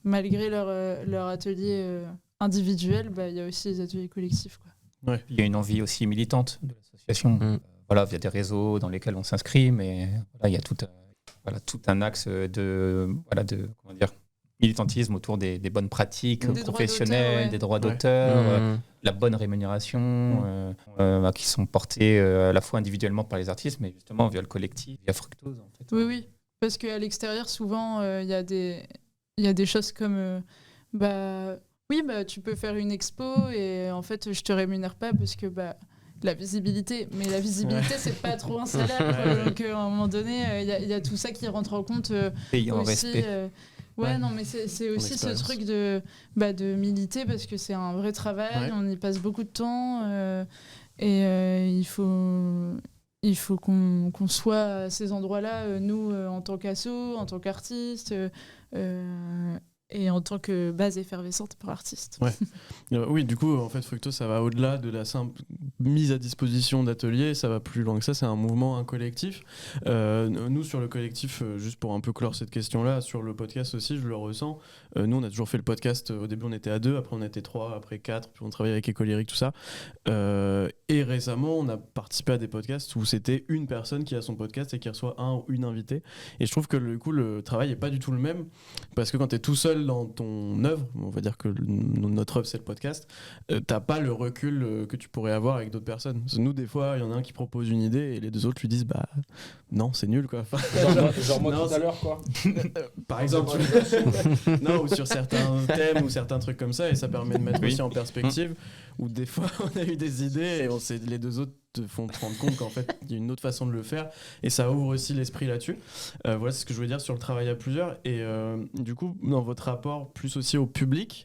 malgré leur atelier individuel, il y a aussi les ateliers collectifs, quoi. Ouais. Il y a une envie aussi militante de l'association. Voilà, via des réseaux dans lesquels on s'inscrit, mais voilà, il y a tout un axe de comment dire, militantisme autour des bonnes pratiques Des professionnelles, des droits d'auteur, la bonne rémunération, qui sont portés à la fois individuellement par les artistes, mais justement via le collectif, via Fructose. En fait. Oui. Parce qu'à l'extérieur, souvent, il y a des choses comme tu peux faire une expo et en fait, je te rémunère pas parce que la visibilité. Mais la visibilité, c'est pas trop un salaire. Donc, à un moment donné, il y a tout ça qui rentre en compte. Payé en aussi, respect. Non, mais c'est aussi ce truc de militer parce que c'est un vrai travail, on y passe beaucoup de temps et il faut qu'on soit à ces endroits-là, nous, en tant qu'asso, en tant qu'artiste, et en tant que base effervescente pour artistes. Oui, du coup, en fait, Fructose, ça va au-delà de la simple mise à disposition d'ateliers, ça va plus loin que ça, c'est un mouvement, un collectif. Nous, sur le collectif, juste pour un peu clore cette question-là, sur le podcast aussi, je le ressens. Nous, on a toujours fait le podcast, au début on était à 2, après on était 3, après 4, puis on travaillait avec Écolérique, tout ça. Et récemment, on a participé à des podcasts où c'était une personne qui a son podcast et qui reçoit un ou une invitée. Et je trouve que du coup, le travail n'est pas du tout le même, parce que quand tu es tout seul dans ton œuvre, on va dire que notre œuvre c'est le podcast, t'as pas le recul que tu pourrais avoir avec d'autres personnes. Parce que nous, des fois, il y en a un qui propose une idée et les deux autres lui disent non, c'est nul quoi. Enfin, genre moi tout à l'heure quoi. Par exemple, non, ou sur certains thèmes ou certains trucs comme ça, et ça permet de mettre aussi en perspective où des fois on a eu des idées et les deux autres te font te rendre compte qu'en fait il y a une autre façon de le faire et ça ouvre aussi l'esprit là-dessus. Voilà ce que je voulais dire sur le travail à plusieurs. Et du coup, dans votre rapport plus aussi au public,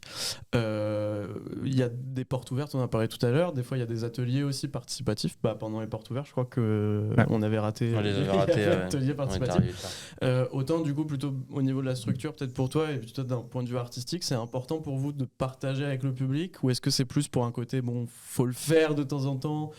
il y a des portes ouvertes, on en a parlé tout à l'heure, des fois il y a des ateliers aussi participatifs. Pendant les portes ouvertes, je crois que on avait raté l'atelier participatif. Autant du coup plutôt au niveau de la structure, peut-être pour toi et plutôt d'un point de vue artistique, c'est important pour vous de partager avec le public, ou est-ce que c'est plus pour un côté faut le faire de temps en temps,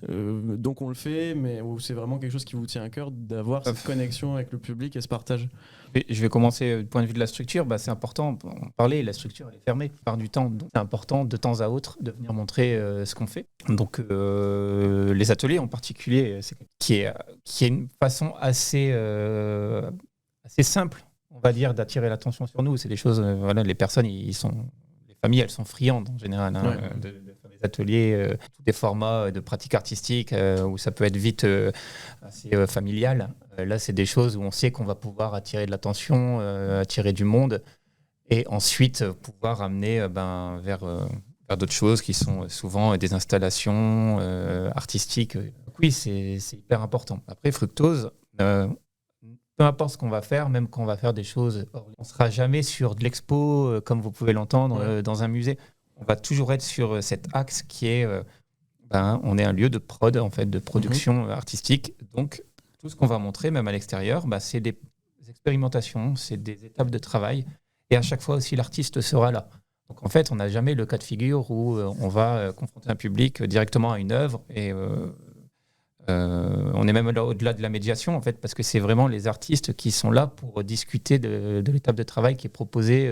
donc on le fait, mais où c'est vraiment quelque chose qui vous tient à cœur d'avoir cette connexion avec le public et ce partage? Et je vais commencer du point de vue de la structure. C'est important, on parlait, la structure elle est fermée par du temps, donc c'est important de temps à autre de venir montrer ce qu'on fait. Donc les ateliers en particulier, qui est une façon assez simple, on va dire, d'attirer l'attention sur nous. C'est des choses, les personnes, les familles, elles sont friandes en général de faire des ateliers, des formats de pratiques artistiques où ça peut être vite assez familial. Là, c'est des choses où on sait qu'on va pouvoir attirer de l'attention, attirer du monde, et ensuite pouvoir amener vers d'autres choses qui sont souvent des installations artistiques. Oui, c'est hyper important. Après, Fructose, peu importe ce qu'on va faire, même quand on va faire des choses, on ne sera jamais sur de l'expo, comme vous pouvez l'entendre, dans un musée. On va toujours être sur cet axe qui est, on est un lieu de prod, en fait, de production artistique. Donc, tout ce qu'on va montrer, même à l'extérieur, c'est des expérimentations, c'est des étapes de travail. Et à chaque fois aussi, l'artiste sera là. Donc, en fait, on n'a jamais le cas de figure où on va confronter un public directement à une œuvre et... on est même au-delà de la médiation, en fait, parce que c'est vraiment les artistes qui sont là pour discuter de l'étape de travail qui est proposée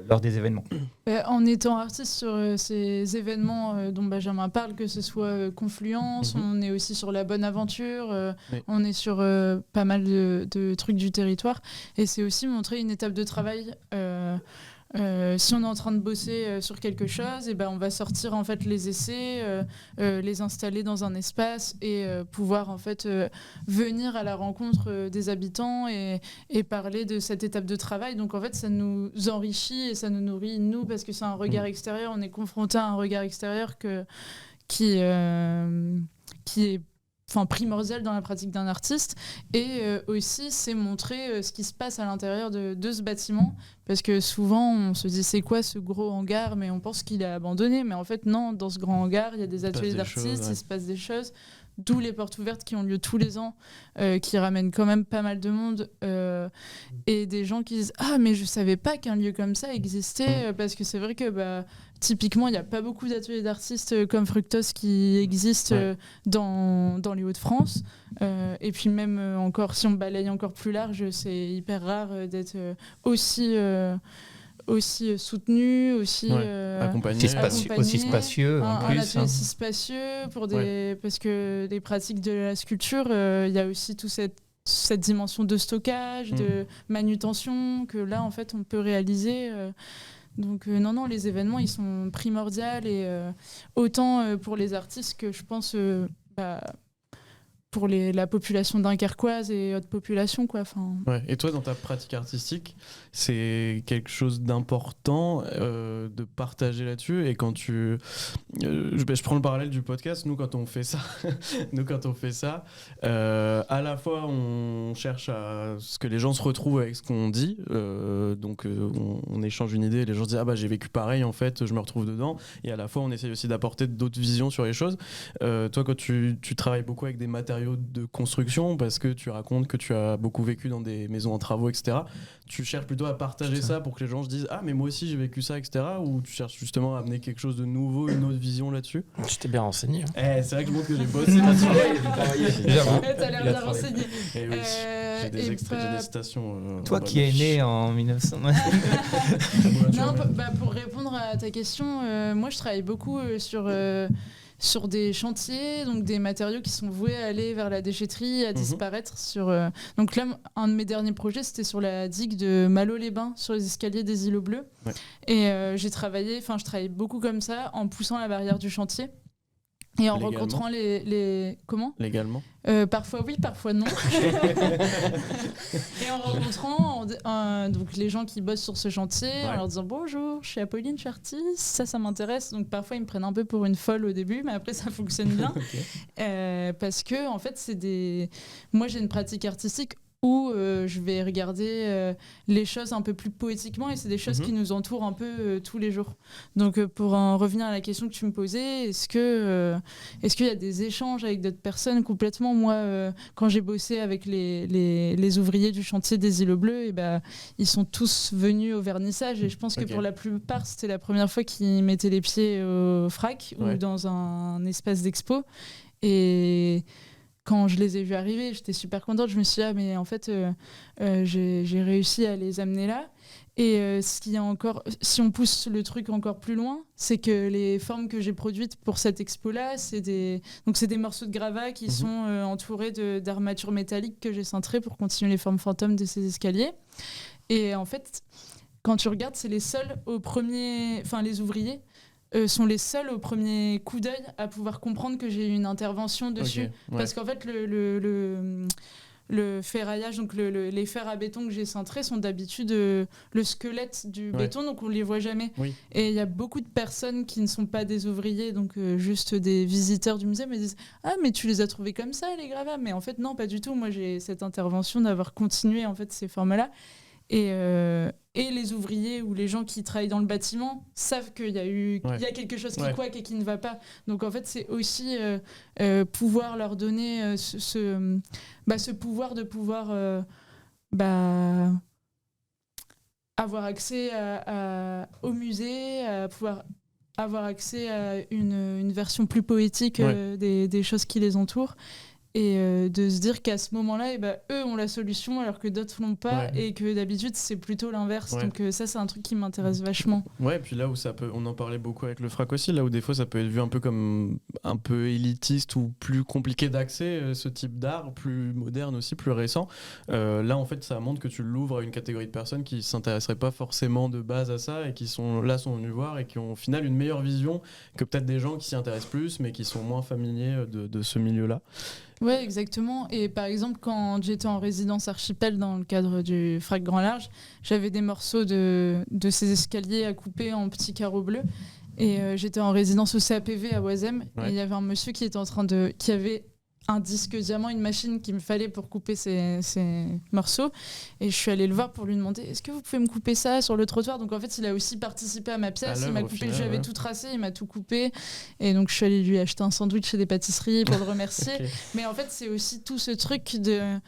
lors des événements. En étant artiste sur ces événements dont Benjamin parle, que ce soit Confluence, on est aussi sur La Bonne Aventure, on est sur pas mal de trucs du territoire, et c'est aussi montrer une étape de travail. Si on est en train de bosser sur quelque chose, on va sortir en fait les essais, les installer dans un espace et pouvoir en fait venir à la rencontre des habitants et parler de cette étape de travail. Donc en fait, ça nous enrichit et ça nous nourrit nous, parce que c'est un regard extérieur. On est confronté à un regard extérieur qui est primordial dans la pratique d'un artiste, et aussi c'est montrer ce qui se passe à l'intérieur de ce bâtiment, parce que souvent on se dit c'est quoi ce gros hangar, mais on pense qu'il est abandonné, mais en fait non, dans ce grand hangar il y a des ateliers d'artistes, il se passe des choses, d'où les portes ouvertes qui ont lieu tous les ans, qui ramènent quand même pas mal de monde, et des gens qui disent mais je savais pas qu'un lieu comme ça existait, parce que c'est vrai que typiquement, il n'y a pas beaucoup d'ateliers d'artistes comme Fructose qui existent dans les Hauts-de-France. Et puis même encore, si on balaye encore plus large, c'est hyper rare d'être aussi aussi soutenu, aussi accompagné. Aussi spacieux en un plus. atelier aussi spacieux parce que les pratiques de la sculpture, il y a aussi toute cette dimension de stockage, de manutention que là en fait on peut réaliser. Donc non, les événements ils sont primordiaux et autant pour les artistes que je pense pour la population dunkerquoise et autres populations, quoi. Enfin... Ouais. Et toi, dans ta pratique artistique, c'est quelque chose d'important de partager là-dessus. Et quand je prends le parallèle du podcast, nous quand on fait ça, à la fois on cherche à ce que les gens se retrouvent avec ce qu'on dit, donc on échange une idée, et les gens se disent ah bah j'ai vécu pareil en fait, je me retrouve dedans. Et à la fois on essaye aussi d'apporter d'autres visions sur les choses. Toi, quand tu travailles beaucoup avec des matériaux de construction, parce que tu racontes que tu as beaucoup vécu dans des maisons en travaux, etc. Tu cherches plutôt à partager ça pour que les gens se disent ah mais moi aussi j'ai vécu ça, etc. Ou tu cherches justement à amener quelque chose de nouveau, une autre vision là-dessus? Tu t'es bien renseigné. C'est vrai que je montre que j'ai bossé là-dessus. T'as l'air bien renseigné. Et oui, j'ai des extraits, j'ai des citations. Toi qui es né en 1900. Non, pour répondre à ta question, moi je travaille beaucoup sur des chantiers, donc des matériaux qui sont voués à aller vers la déchetterie, à disparaître. Donc là, un de mes derniers projets, c'était sur la digue de Malo-les-Bains, sur les escaliers des Îlots Bleus. Ouais. Et je travaillais beaucoup comme ça, en poussant la barrière du chantier. Et en rencontrant les... Comment ? Légalement ? Parfois oui, parfois non. Et en rencontrant donc les gens qui bossent sur ce chantier, en leur disant bonjour, je suis Apolline, je suis artiste, ça m'intéresse. Donc parfois ils me prennent un peu pour une folle au début, mais après ça fonctionne bien. Parce que en fait moi j'ai une pratique artistique où je vais regarder les choses un peu plus poétiquement, et c'est des choses qui nous entourent un peu tous les jours. Donc pour en revenir à la question que tu me posais, est-ce qu'il y a des échanges avec d'autres personnes? Complètement. Moi, quand j'ai bossé avec les ouvriers du chantier des Îlots Bleus, ils sont tous venus au vernissage, et je pense que pour la plupart c'était la première fois qu'ils mettaient les pieds au FRAC ou dans un espace d'expo. Et quand je les ai vus arriver, j'étais super contente. Je me suis dit, mais en fait, j'ai réussi à les amener là. Et si on pousse le truc encore plus loin, c'est que les formes que j'ai produites pour cette expo-là, c'est des morceaux de gravats qui sont entourés d'armatures métalliques que j'ai cintrées pour continuer les formes fantômes de ces escaliers. Et en fait, quand tu regardes, c'est les seuls les ouvriers sont les seuls au premier coup d'œil à pouvoir comprendre que j'ai eu une intervention dessus. Parce qu'en fait, le ferraillage, donc les fers à béton que j'ai cintrés sont d'habitude le squelette du béton, donc on ne les voit jamais. Et il y a beaucoup de personnes qui ne sont pas des ouvriers, donc juste des visiteurs du musée, me disent « Ah, mais tu les as trouvés comme ça, les gravats ?» Mais en fait, non, pas du tout. Moi, j'ai cette intervention d'avoir continué en fait, ces formes-là. Et les ouvriers ou les gens qui travaillent dans le bâtiment savent qu'il y a quelque chose qui couac et qui ne va pas. Donc en fait, c'est aussi pouvoir leur donner ce pouvoir de pouvoir avoir accès au musée, à pouvoir avoir accès à une version plus poétique des choses qui les entourent. Et de se dire qu'à ce moment-là, eux ont la solution alors que d'autres l'ont pas, et que d'habitude c'est plutôt l'inverse. Donc ça, c'est un truc qui m'intéresse vachement. Ouais, et puis là où on en parlait beaucoup avec le FRAC aussi, là où des fois ça peut être vu un peu comme un peu élitiste ou plus compliqué d'accès, ce type d'art, plus moderne aussi, plus récent. Là en fait, ça montre que tu l'ouvres à une catégorie de personnes qui s'intéresseraient pas forcément de base à ça, et qui sont venus voir et qui ont au final une meilleure vision que peut-être des gens qui s'y intéressent plus mais qui sont moins familiers de ce milieu-là. Ouais, exactement. Et par exemple, quand j'étais en résidence Archipel dans le cadre du FRAC Grand Large, j'avais des morceaux de ces escaliers à couper en petits carreaux bleus. Et j'étais en résidence au CAPV à Oisem. Et il y avait un monsieur qui avait un disque diamant, une machine qu'il me fallait pour couper ces morceaux. Et je suis allée le voir pour lui demander, est-ce que vous pouvez me couper ça sur le trottoir? Donc en fait, il a aussi participé à ma pièce. Il m'a coupé, j'avais tout tracé, il m'a tout coupé. Et donc je suis allée lui acheter un sandwich chez des pâtisseries pour le remercier. Mais en fait, c'est aussi tout ce truc de...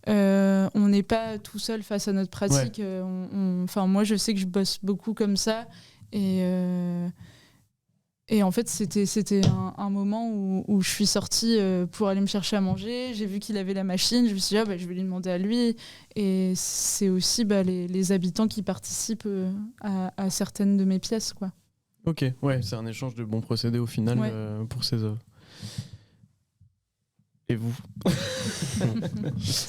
on n'est pas tout seul face à notre pratique. Moi, je sais que je bosse beaucoup comme ça. Et en fait, c'était un moment où je suis sortie pour aller me chercher à manger. J'ai vu qu'il avait la machine. Je me suis dit, je vais lui demander à lui. Et c'est aussi les habitants qui participent à certaines de mes pièces, quoi. Ok, ouais, c'est un échange de bons procédés au final pour ces œuvres. Et vous?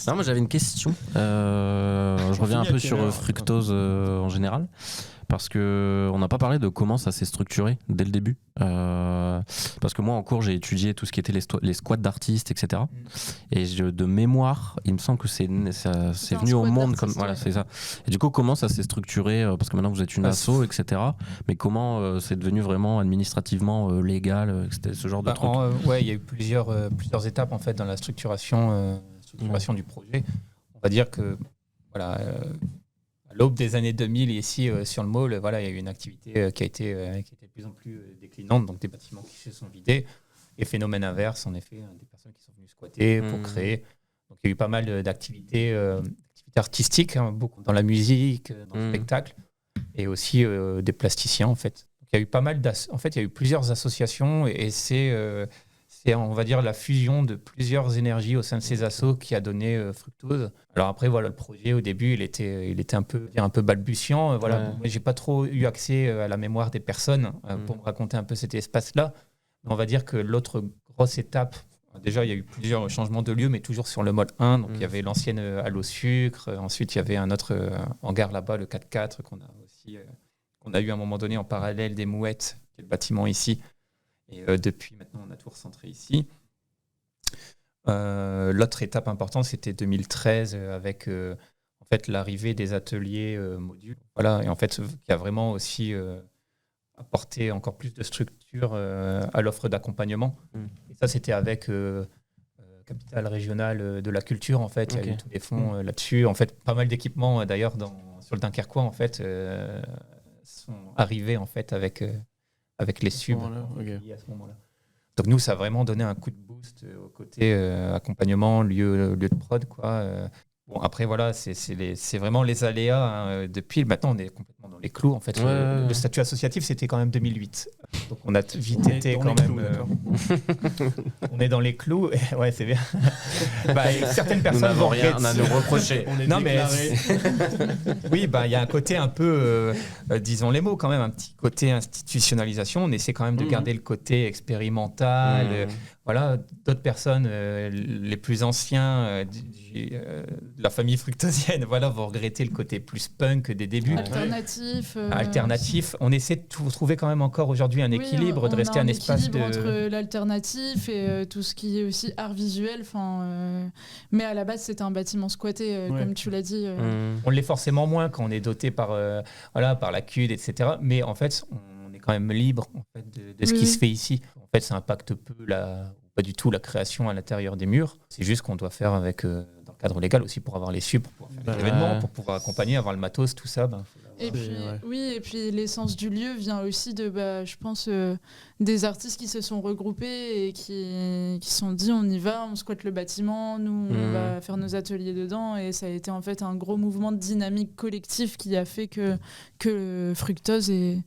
Non, moi j'avais une question. Je reviens un peu sur Fructose en général. Parce qu'on n'a pas parlé de comment ça s'est structuré dès le début. Parce que moi, en cours, j'ai étudié tout ce qui était les squads d'artistes, etc. Et de mémoire, il me semble que c'est venu au monde comme. Voilà, c'est ça. Et du coup, comment ça s'est structuré? Parce que maintenant, vous êtes une asso, etc. Mais comment c'est devenu vraiment administrativement légal, ce genre de truc? Ouais, il y a eu plusieurs étapes en fait dans la structuration du projet. On va dire que voilà. À l'aube des années 2000, ici sur le mall, il y a eu une activité qui a été de plus en plus déclinante, donc des bâtiments qui se sont vidés. Et phénomène inverse, en effet, des personnes qui sont venues squatter pour créer. Donc il y a eu pas mal d'activités artistiques, beaucoup dans la musique, dans le spectacle, et aussi des plasticiens en fait. Donc, il y a eu pas mal il y a eu plusieurs associations et c'est on va dire la fusion de plusieurs énergies au sein de ces assos qui a donné Fructose. Alors après le projet au début il était un peu balbutiant. Moi j'ai pas trop eu accès à la mémoire des personnes pour me raconter un peu cet espace-là. Mais on va dire que l'autre grosse étape, déjà il y a eu plusieurs changements de lieu, mais toujours sur le mall 1. Donc il y avait l'ancienne halle au sucre. Ensuite il y avait un autre hangar là-bas, le 4x4 qu'on a eu à un moment donné en parallèle des Mouettes, qui est le bâtiment ici. Et depuis maintenant, on a tout recentré ici. L'autre étape importante, c'était 2013 avec en fait, l'arrivée des ateliers modules. Voilà, et en fait, qui a vraiment aussi apporté encore plus de structure à l'offre d'accompagnement. Et ça, c'était avec Capitale Régionale de la Culture. En fait, il y a eu tous les fonds là-dessus. En fait, pas mal d'équipements d'ailleurs sur le Dunkerquois en fait sont arrivés en fait avec les subs à ce moment-là. Donc nous, ça a vraiment donné un coup de boost au côté accompagnement, lieu de prod, quoi. Bon, après, voilà, c'est vraiment les aléas. Depuis, maintenant, on est complètement dans les clous. En fait, le statut associatif, c'était quand même 2008. Donc on a vite été quand même... on est dans les clous. Ouais, c'est bien. Certaines personnes vont rien à nous reprocher. Non, mais oui, il y a un côté un peu, disons les mots quand même, un petit côté institutionnalisation. On essaie quand même de garder le côté expérimental. Voilà, d'autres personnes, les plus anciens de la famille fructosienne, vont regretter le côté plus punk des débuts. Alternatif. On essaie de trouver quand même encore aujourd'hui un équilibre, de rester un espace de... entre l'alternatif et tout ce qui est aussi art visuel. Mais à la base, c'était un bâtiment squatté, comme tu l'as dit. On l'est forcément moins quand on est doté par la CUD, etc. Mais en fait, on est quand même libre en fait, de ce qui se fait ici. En fait, ça impacte peu pas du tout la création à l'intérieur des murs. C'est juste qu'on doit faire avec dans le cadre légal aussi pour avoir les subs, pour pouvoir faire les événements, pour pouvoir accompagner, avoir le matos, tout ça. Et puis l'essence du lieu vient aussi de, je pense, des artistes qui se sont regroupés et qui se sont dit on y va, on squatte le bâtiment, nous on va faire nos ateliers dedans, et ça a été en fait un gros mouvement de dynamique collective qui a fait que Fructose et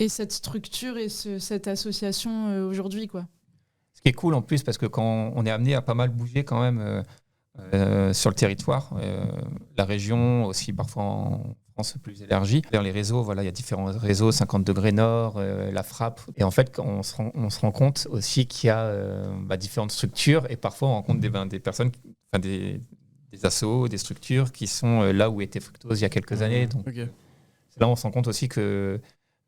cette structure et cette association aujourd'hui, quoi. Ce qui est cool en plus, parce que quand on est amené à pas mal bouger quand même sur le territoire, la région aussi parfois en France plus élargie, vers les réseaux, il y a différents réseaux, 50 degrés nord, la frappe, et en fait on se rend compte aussi qu'il y a différentes structures, et parfois on rencontre des personnes, des assos, des structures qui sont là où était Fructose il y a quelques années. Donc c'est là où on se rend compte aussi que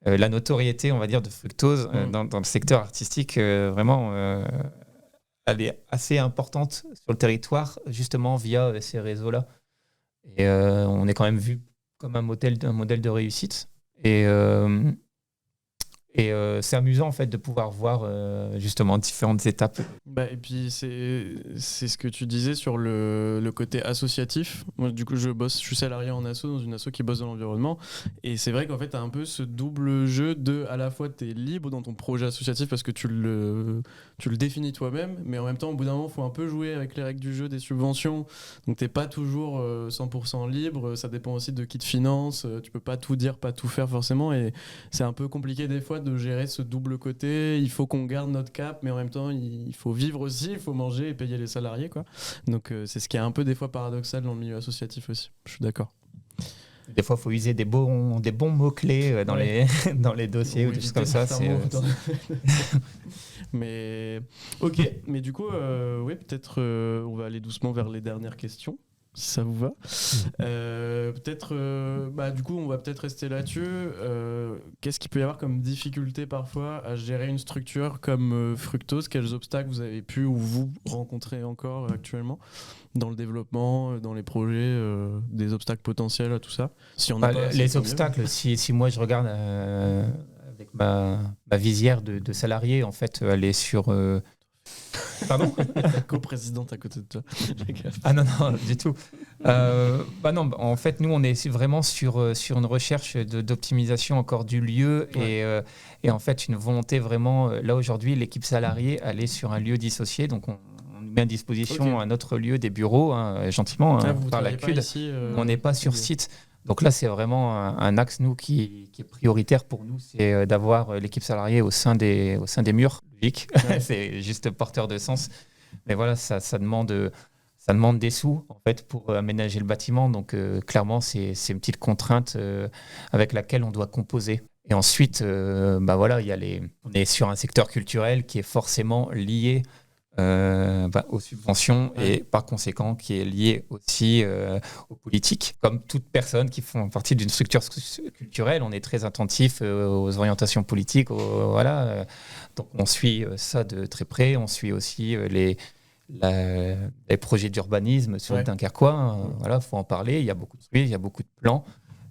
la notoriété, on va dire, de Fructose dans le secteur artistique, vraiment, elle est assez importante sur le territoire, justement via ces réseaux-là. Et on est quand même vu comme un modèle de réussite. Et c'est amusant, en fait, de pouvoir voir justement différentes étapes. Et puis, c'est ce que tu disais sur le côté associatif. Moi, du coup, je suis salarié en asso, dans une asso qui bosse dans l'environnement. Et c'est vrai qu'en fait, tu as un peu ce double jeu de, à la fois, tu es libre dans ton projet associatif parce que tu le définis toi-même, mais en même temps, au bout d'un moment, il faut un peu jouer avec les règles du jeu des subventions. Donc, tu n'es pas toujours 100% libre. Ça dépend aussi de qui te finance. Tu peux pas tout dire, pas tout faire forcément. Et c'est un peu compliqué des fois de gérer ce double côté. Il faut qu'on garde notre cap, mais en même temps, il faut vivre aussi, il faut manger et payer les salariés, quoi. Donc, c'est ce qui est un peu des fois paradoxal dans le milieu associatif aussi. Je suis d'accord. Des fois, il faut user des bons mots-clés dans, dans les dossiers ou des choses comme ça. Mais ok, mais du coup, peut-être on va aller doucement vers les dernières questions, si ça vous va. Du coup, on va peut-être rester là-dessus. Qu'est-ce qu'il peut y avoir comme difficulté parfois à gérer une structure comme Fructose? Quels obstacles vous avez pu ou vous rencontrez encore actuellement dans le développement, dans les projets, des obstacles potentiels à tout ça? Si on a les obstacles, si moi je regarde avec ma visière de salarié, en fait, elle est sur... Pardon? Ta coprésidente à côté de toi. Ah non, du tout. Non, en fait, nous, on est vraiment sur une recherche d'optimisation encore du lieu et en fait, une volonté vraiment... Là, aujourd'hui, l'équipe salariée, elle est sur un lieu dissocié, donc on met à disposition un autre lieu, des bureaux, gentiment, par la CUD. On n'est pas sur site. Donc là, c'est vraiment un axe, nous, qui est prioritaire pour nous, c'est d'avoir l'équipe salariée au sein des murs. Logique, c'est juste porteur de sens. Mais voilà, ça demande des sous, en fait, pour aménager le bâtiment. Donc, clairement, c'est une petite contrainte avec laquelle on doit composer. Et ensuite, on est sur un secteur culturel qui est forcément lié aux subventions et par conséquent qui est lié aussi aux politiques. Comme toute personne qui font partie d'une structure culturelle, on est très attentif aux orientations politiques. Donc on suit ça de très près. On suit aussi les projets d'urbanisme sur le Dunkerquois. Il faut en parler. Il y a beaucoup de trucs, il y a beaucoup de plans.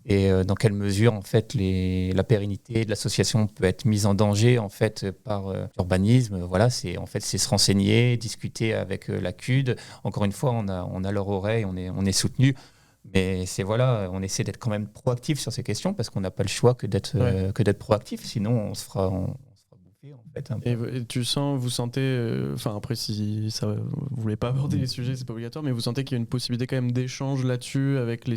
Et dans quelle mesure en fait la pérennité de l'association peut être mise en danger en fait par l'urbanisme. Voilà, c'est se renseigner, discuter avec la CUD. Encore une fois, on a leur oreille, on est soutenu, mais on essaie d'être quand même proactif sur ces questions parce qu'on n'a pas le choix que d'être proactif, sinon on se fera bouffer en fait. Et vous sentez, après si ça, vous voulez pas aborder les sujets, c'est pas obligatoire, mais vous sentez qu'il y a une possibilité quand même d'échange là-dessus avec les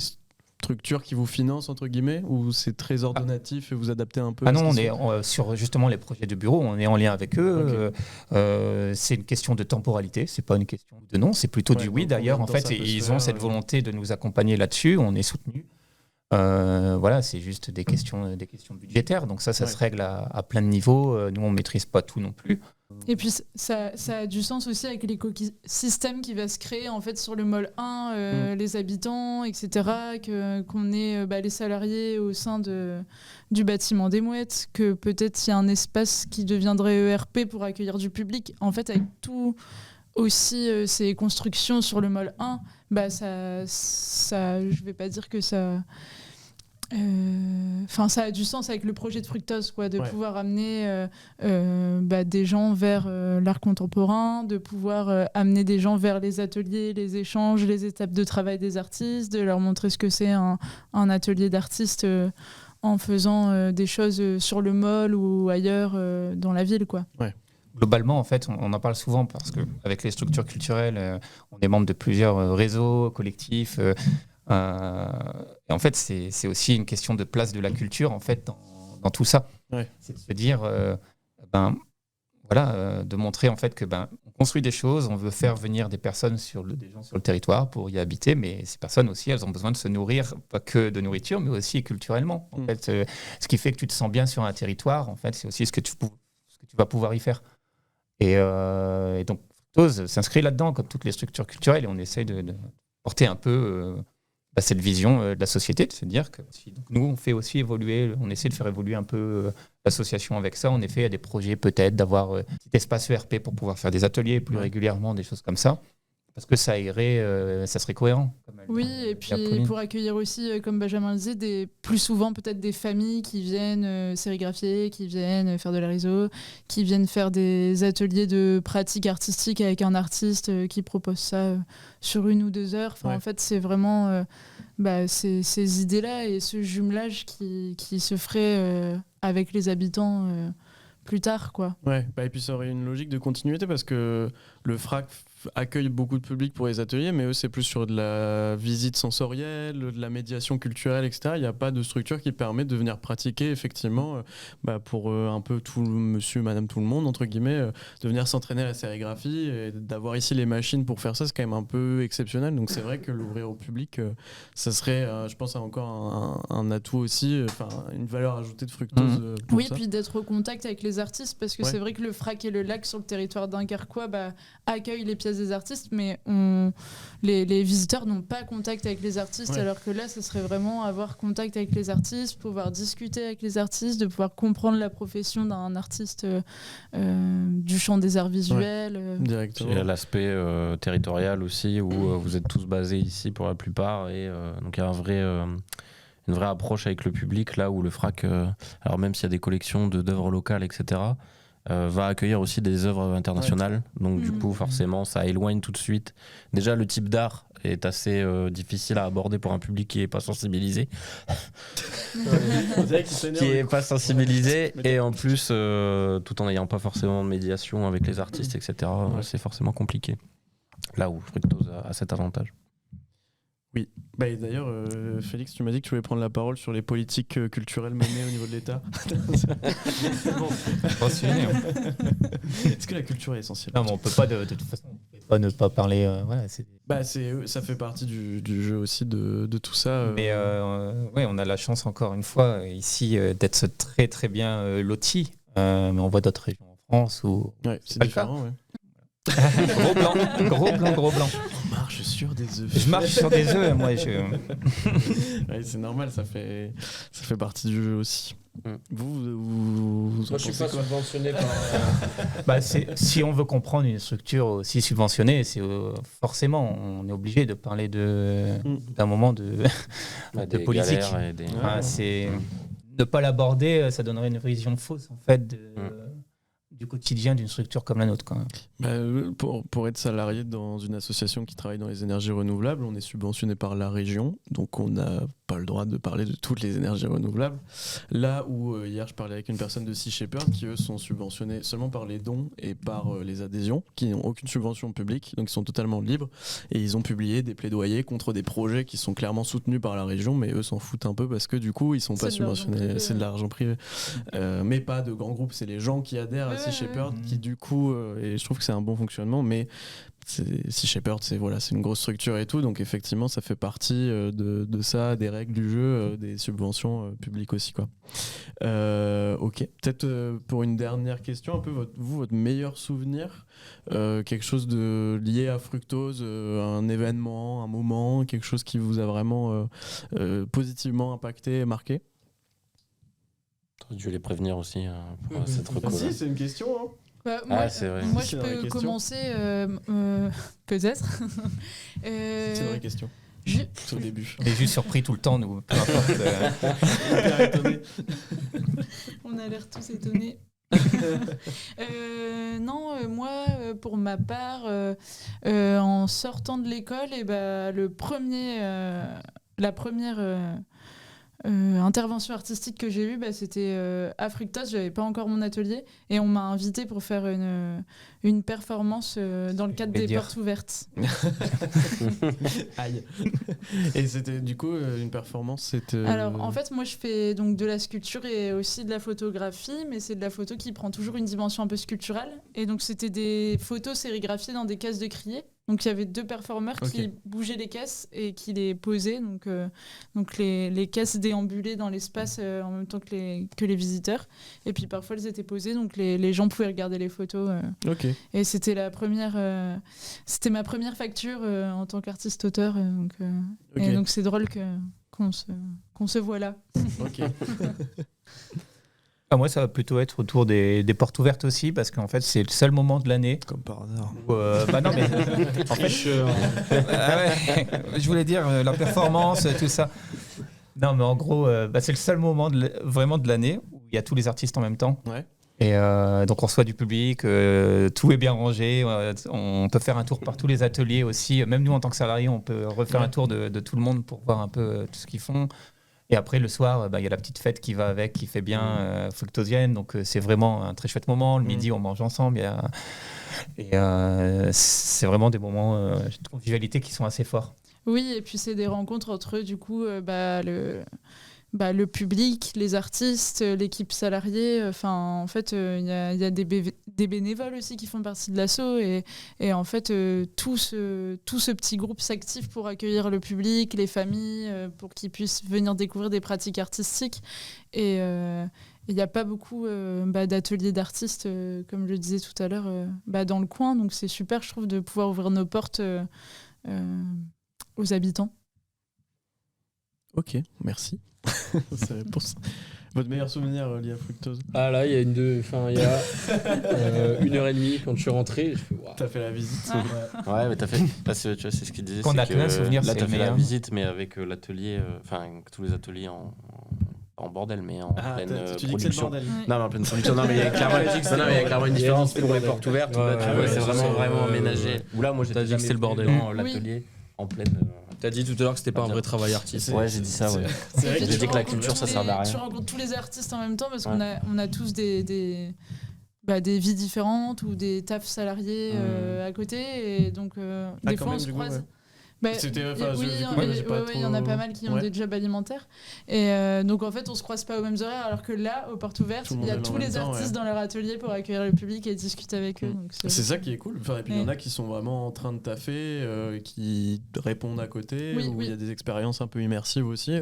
structure qui vous finance entre guillemets, ou c'est très ordonnatif et vous adaptez un peu? Non, on est sur justement les projets de bureau, on est en lien avec eux. C'est une question de temporalité, c'est pas une question de non, c'est plutôt du oui d'ailleurs. En fait, ils ont cette volonté de nous accompagner là-dessus, on est soutenu. C'est juste des questions budgétaires, donc ça se règle à plein de niveaux. Nous, on maîtrise pas tout non plus. Et puis ça a du sens aussi avec l'écosystème qui va se créer en fait sur le Mall 1, les habitants, etc. Qu'on ait les salariés au sein du bâtiment des Mouettes, que peut-être il y a un espace qui deviendrait ERP pour accueillir du public. En fait, avec tout aussi ces constructions sur le Mall 1, je vais pas dire que ça... ça a du sens avec le projet de Fructose, de pouvoir amener des gens vers l'art contemporain, de pouvoir amener des gens vers les ateliers, les échanges, les étapes de travail des artistes, de leur montrer ce que c'est un atelier d'artiste en faisant des choses sur le mall ou ailleurs dans la ville, quoi. Globalement, en fait, on en parle souvent parce qu'avec les structures culturelles, on est membre de plusieurs réseaux, collectifs. Et en fait, c'est aussi une question de place de la culture en fait dans tout ça. C'est de se dire, de montrer en fait que on construit des choses, on veut faire venir des personnes des gens sur le territoire pour y habiter, mais ces personnes aussi, elles ont besoin de se nourrir, pas que de nourriture, mais aussi culturellement. En fait, ce qui fait que tu te sens bien sur un territoire, en fait, c'est aussi ce que tu vas pouvoir y faire. Et donc, Fructose s'inscrit là-dedans, comme toutes les structures culturelles, et on essaye de porter un peu cette vision de la société, de se dire que nous, on fait aussi évoluer, on essaie de faire évoluer un peu l'association avec ça. En effet, il y a des projets peut-être d'avoir un petit espace ERP pour pouvoir faire des ateliers plus régulièrement, des choses comme ça. Parce que ça irait, ça serait cohérent. Oui, et puis pour accueillir aussi, comme Benjamin le disait, plus souvent peut-être des familles qui viennent sérigraphier, qui viennent faire de la réseau, qui viennent faire des ateliers de pratique artistique avec un artiste qui propose ça sur 1 ou 2 heures. En fait, c'est vraiment ces idées-là et ce jumelage qui se ferait avec les habitants plus tard, quoi. Et puis ça aurait une logique de continuité parce que le FRAC accueillent beaucoup de public pour les ateliers, mais eux, c'est plus sur de la visite sensorielle, de la médiation culturelle, etc. Il n'y a pas de structure qui permet de venir pratiquer, effectivement, pour un peu tout monsieur, madame, tout le monde, entre guillemets, de venir s'entraîner à la sérigraphie et d'avoir ici les machines pour faire ça, c'est quand même un peu exceptionnel. Donc c'est vrai que l'ouvrir au public, ça serait, je pense, encore un atout aussi, une valeur ajoutée de Fructose. Pour Oui, ça. puis d'être au contact avec les artistes, parce que c'est vrai que le Frac et le Lac sur le territoire dunkerquois accueillent les pièces des artistes, mais les visiteurs n'ont pas contact avec les artistes, alors que là, ce serait vraiment avoir contact avec les artistes, pouvoir discuter avec les artistes, de pouvoir comprendre la profession d'un artiste du champ des arts visuels. Directement. Il y a l'aspect territorial aussi, où vous êtes tous basés ici pour la plupart, et donc il y a une vraie approche avec le public, là où le Frac, alors même s'il y a des collections d'œuvres locales, etc., va accueillir aussi des œuvres internationales. Donc du coup, forcément, ça éloigne tout de suite. Déjà, le type d'art est assez difficile à aborder pour un public qui n'est pas sensibilisé. Qui n'est pas sensibilisé, et en plus, tout en n'ayant pas forcément de médiation avec les artistes, etc., c'est forcément compliqué. Là où Fructose a cet avantage. Oui. Et d'ailleurs, Félix, tu m'as dit que tu voulais prendre la parole sur les politiques culturelles menées au niveau de l'État. C'est bon. Est-ce que la culture est essentielle? Non, mais on peut pas de toute façon, on peut pas ne pas parler. Ça fait partie du jeu aussi de tout ça. Mais on a la chance encore une fois ici d'être très très bien lotis. Mais on voit d'autres régions en France où c'est différent. Gros blanc. On marche sur des œufs. Je marche sur des œufs, moi. C'est normal, ça fait partie du jeu aussi. Vous Moi, je suis pas subventionné par. Si on veut comprendre une structure aussi subventionnée, c'est forcément on est obligé de parler d'un moment de politique. C'est ne pas l'aborder, ça donnerait une vision fausse en fait du quotidien d'une structure comme la nôtre, quand même. Pour être salarié dans une association qui travaille dans les énergies renouvelables, on est subventionné par la région, donc on n'a pas le droit de parler de toutes les énergies renouvelables. Là où hier je parlais avec une personne de Sea Shepherd qui eux sont subventionnés seulement par les dons et par les adhésions, qui n'ont aucune subvention publique, donc ils sont totalement libres, et ils ont publié des plaidoyers contre des projets qui sont clairement soutenus par la région, mais eux s'en foutent un peu parce que du coup ils sont pas subventionnés, c'est de l'argent privé, mais pas de grands groupes, c'est les gens qui adhèrent à Sea Shepherd qui du coup, et je trouve que c'est un bon fonctionnement, mais Sea Shepherd, c'est une grosse structure et tout, donc effectivement ça fait partie de ça, des règles du jeu, des subventions publiques aussi, quoi. Ok, peut-être pour une dernière question, un peu votre meilleur souvenir, quelque chose de lié à Fructose, un événement, un moment, quelque chose qui vous a vraiment positivement impacté et marqué. T'aurais dû les prévenir aussi pour cette reco. Si, c'est une question, hein. C'est vrai. Moi, je peux commencer, peut-être. C'est une vraie question. Au début. On est juste surpris tout le temps, nous. Peu importe. On a l'air tous étonnés. Moi, pour ma part, en sortant de l'école, la première intervention artistique que j'ai eue, c'était à Fructose. J'avais pas encore mon atelier et on m'a invité pour faire une performance dans le cadre des portes ouvertes. Aïe. Et c'était du coup une performance. Alors en fait, moi je fais donc de la sculpture et aussi de la photographie, mais c'est de la photo qui prend toujours une dimension un peu sculpturale. Et donc c'était des photos sérigraphiées dans des caisses de crier. Donc il y avait 2 performeurs qui bougeaient les caisses et qui les posaient. Donc les caisses déambulaient dans l'espace en même temps que les visiteurs. Et puis parfois elles étaient posées, donc les gens pouvaient regarder les photos. Et c'était c'était ma première facture en tant qu'artiste-auteur. Et donc c'est drôle qu'on se voit là. Ok. Moi, ça va plutôt être autour des portes ouvertes aussi, parce qu'en fait, c'est le seul moment de l'année. Comme par hasard. Non, mais en fait, je voulais dire la performance, tout ça. Non, mais en gros, c'est le seul moment vraiment de l'année où il y a tous les artistes en même temps. Ouais. Et donc, on reçoit du public, tout est bien rangé. On peut faire un tour par tous les ateliers aussi. Même nous, en tant que salariés, on peut refaire un tour de tout le monde pour voir un peu tout ce qu'ils font. Et après, le soir, il y a la petite fête qui va avec, qui fait bien, fructosienne. Donc, c'est vraiment un très chouette moment. Le midi, on mange ensemble. C'est vraiment des moments de convivialité qui sont assez forts. Oui, et puis c'est des rencontres entre, du coup, le public, les artistes, l'équipe salariée. Enfin, en fait, il y a des bénévoles aussi qui font partie de l'asso. Et en fait, tout ce petit groupe s'active pour accueillir le public, les familles, pour qu'ils puissent venir découvrir des pratiques artistiques. Et il n'y a pas beaucoup d'ateliers d'artistes, comme je le disais tout à l'heure, dans le coin. Donc c'est super, je trouve, de pouvoir ouvrir nos portes aux habitants. Ok, merci. C'est la réponse. Votre meilleur souvenir lié à Fructose? Ah là, il y a 1h30 quand je suis rentré. Je fais, wow. T'as fait la visite. Ouais, mais t'as fait. Là, tu vois, c'est ce qu'il disait. Qu'on a plein de souvenirs. Là, c'est t'as le fait la meilleur. visite, mais avec l'atelier, tous les ateliers en bordel, mais en pleine tu dis que c'est le production. bordel. Non, mais en pleine production. Non, mais il y a clairement une différence pour les portes ouvertes. Ouais, Là, tu vois, ouais, c'est ouais, vraiment ouais, aménagé. ouais. Ou là, moi, T'as j'étais dit que c'était le bordel. dans l'atelier en pleine. T'as dit tout à l'heure que c'était pas un vrai travail artiste. Ouais, j'ai dit ça, ouais. C'est vrai Et que puis, j'ai dit tu que la rencontres culture, ça tous servait à rien. Tu rencontres tous les artistes en même temps parce qu'on a tous des vies différentes ou des tafs salariés à côté. Et donc, des fois, on se croise. C'était, Oui, il y en a pas mal qui ont des jobs alimentaires. Et donc, en fait, on se croise pas aux mêmes horaires, alors que là, aux portes ouvertes, il y a tous les artistes dans leur atelier pour accueillir le public et discuter avec eux. Donc c'est ça qui est cool. Enfin, et puis il y en a qui sont vraiment en train de taffer, qui répondent à côté, où il y a des expériences un peu immersives aussi.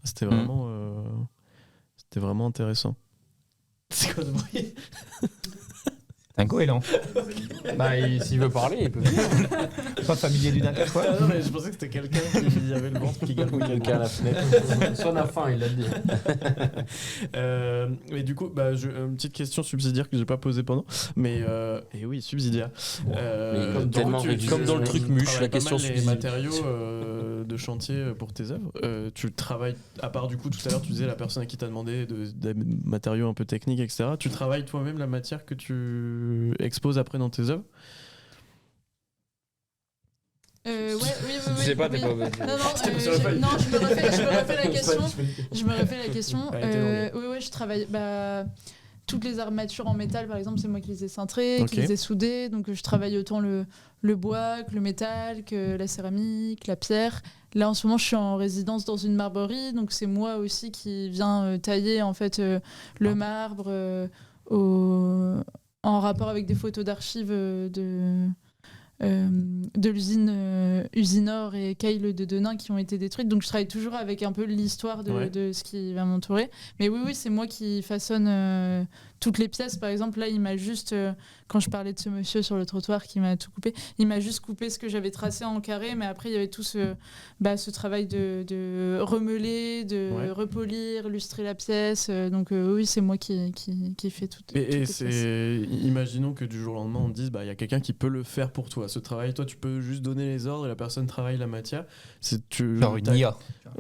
C'était vraiment intéressant. C'est quoi ce bruit? Un goéland. S'il veut parler, il peut. Pas familier du Dakar, quoi. Non, mais je pensais que c'était quelqu'un qui avait le ventre qui gargouillait. Quelqu'un à la fenêtre. Soit on a faim, il l'a dit. Mais du coup, une petite question subsidiaire que j'ai pas posée pendant. Mais et oui, subsidiaire. Comme dans le truc muche, la question les subsidiaire. matériaux de chantier pour tes œuvres. Tu travailles, à part du coup tout à l'heure, tu disais la personne à qui t'a demandé des matériaux un peu techniques, etc. Tu travailles toi-même la matière que tu exposes après dans tes œuvres? oui. Je sais pas, t'es pas. Non, je me refais la question. Oui, je travaille. Toutes les armatures en métal, par exemple, c'est moi qui les ai cintrées, qui les ai soudées. Donc, je travaille autant le bois que le métal, que la céramique, la pierre. Là, en ce moment, je suis en résidence dans une marbrerie. Donc, c'est moi aussi qui viens tailler en fait, le marbre en rapport avec des photos d'archives de l'usine Usinor et Keil de Denain qui ont été détruites. Donc je travaille toujours avec un peu l'histoire de ce qui va m'entourer. Mais oui, c'est moi qui façonne toutes les pièces. Par exemple, là, il m'a juste, quand je parlais de ce monsieur sur le trottoir qui m'a tout coupé, il m'a juste coupé ce que j'avais tracé en carré, mais après, il y avait tout ce travail de remeler, de repolir, lustrer la pièce. Donc oui, c'est moi qui fait tout. Et imaginons que du jour au lendemain, on te dise, il y a quelqu'un qui peut le faire pour toi. Ce travail, toi, tu peux juste donner les ordres et la personne travaille la matière. Genre une IA.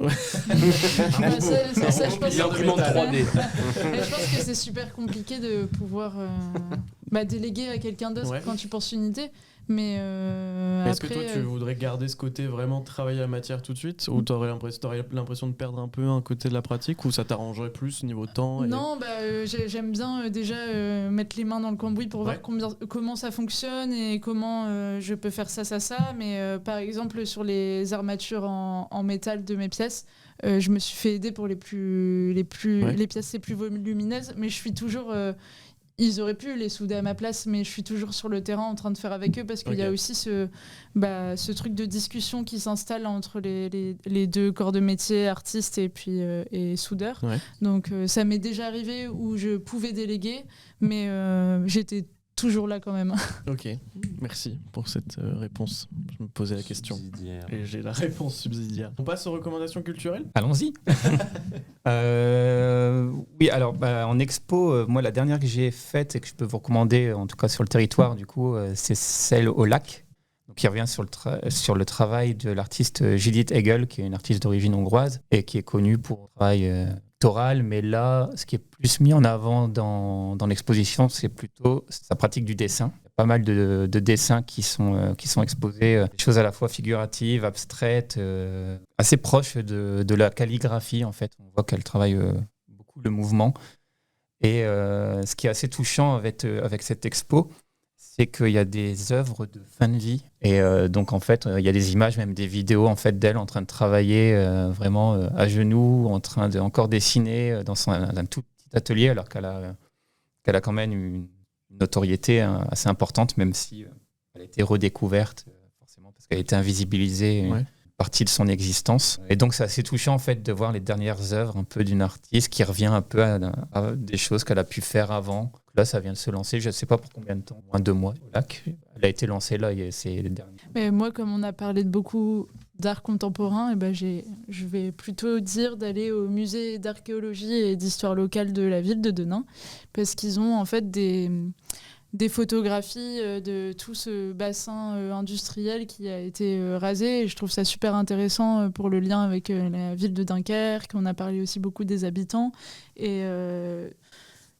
Ça, je pense L'imprimante 3D. Et je pense que c'est super compliqué de pouvoir déléguer à quelqu'un d'autre quand tu penses une idée. Mais est-ce que toi, tu voudrais garder ce côté vraiment travailler la matière tout de suite, ou t'aurais l'impression de perdre un peu un côté de la pratique, ou ça t'arrangerait plus niveau temps? Non, j'aime bien déjà mettre les mains dans le cambouis pour voir comment ça fonctionne et comment je peux faire ça. Mais par exemple, sur les armatures en métal de mes pièces, je me suis fait aider pour les pièces les plus volumineuses, mais je suis toujours... ils auraient pu les souder à ma place, mais je suis toujours sur le terrain en train de faire avec eux parce qu'il y a aussi ce truc de discussion qui s'installe entre les deux corps de métier, artistes et soudeurs. Donc ça m'est déjà arrivé où je pouvais déléguer, mais j'étais toujours là quand même. Ok, merci pour cette réponse. Je me posais la question. Et j'ai la réponse subsidiaire. On passe aux recommandations culturelles ? Allons-y. Oui, alors en expo, moi la dernière que j'ai faite et que je peux vous recommander, en tout cas sur le territoire, du coup, c'est celle au lac. Donc, qui revient sur le travail de l'artiste Judith Hegel, qui est une artiste d'origine hongroise et qui est connue pour son travail pictoral, mais là, ce qui est plus mis en avant dans l'exposition, c'est plutôt sa pratique du dessin. Il y a pas mal de dessins qui sont exposés, des choses à la fois figuratives, abstraites, assez proches de la calligraphie, en fait. On voit qu'elle travaille beaucoup le mouvement. Et ce qui est assez touchant avec cette expo, c'est qu'il y a des œuvres de fin de vie. Et donc, en fait, il y a des images, même des vidéos en fait, d'elle en train de travailler vraiment à genoux, en train de encore dessiner dans un tout petit atelier, alors qu'elle a quand même une notoriété assez importante, même si elle a été redécouverte, forcément, parce qu'elle a été invisibilisée. Ouais. Partie de son existence. Et donc, c'est assez touchant, en fait, de voir les dernières œuvres un peu d'une artiste qui revient un peu à des choses qu'elle a pu faire avant. Là, ça vient de se lancer, je ne sais pas pour combien de temps, moins de 2 mois. Là, elle a été lancée, là, c'est le dernier. Mais moi, comme on a parlé de beaucoup d'art contemporain, et ben je vais plutôt dire d'aller au musée d'archéologie et d'histoire locale de la ville de Denain, parce qu'ils ont en fait des photographies de tout ce bassin industriel qui a été rasé. Et je trouve ça super intéressant pour le lien avec la ville de Dunkerque. On a parlé aussi beaucoup des habitants. Et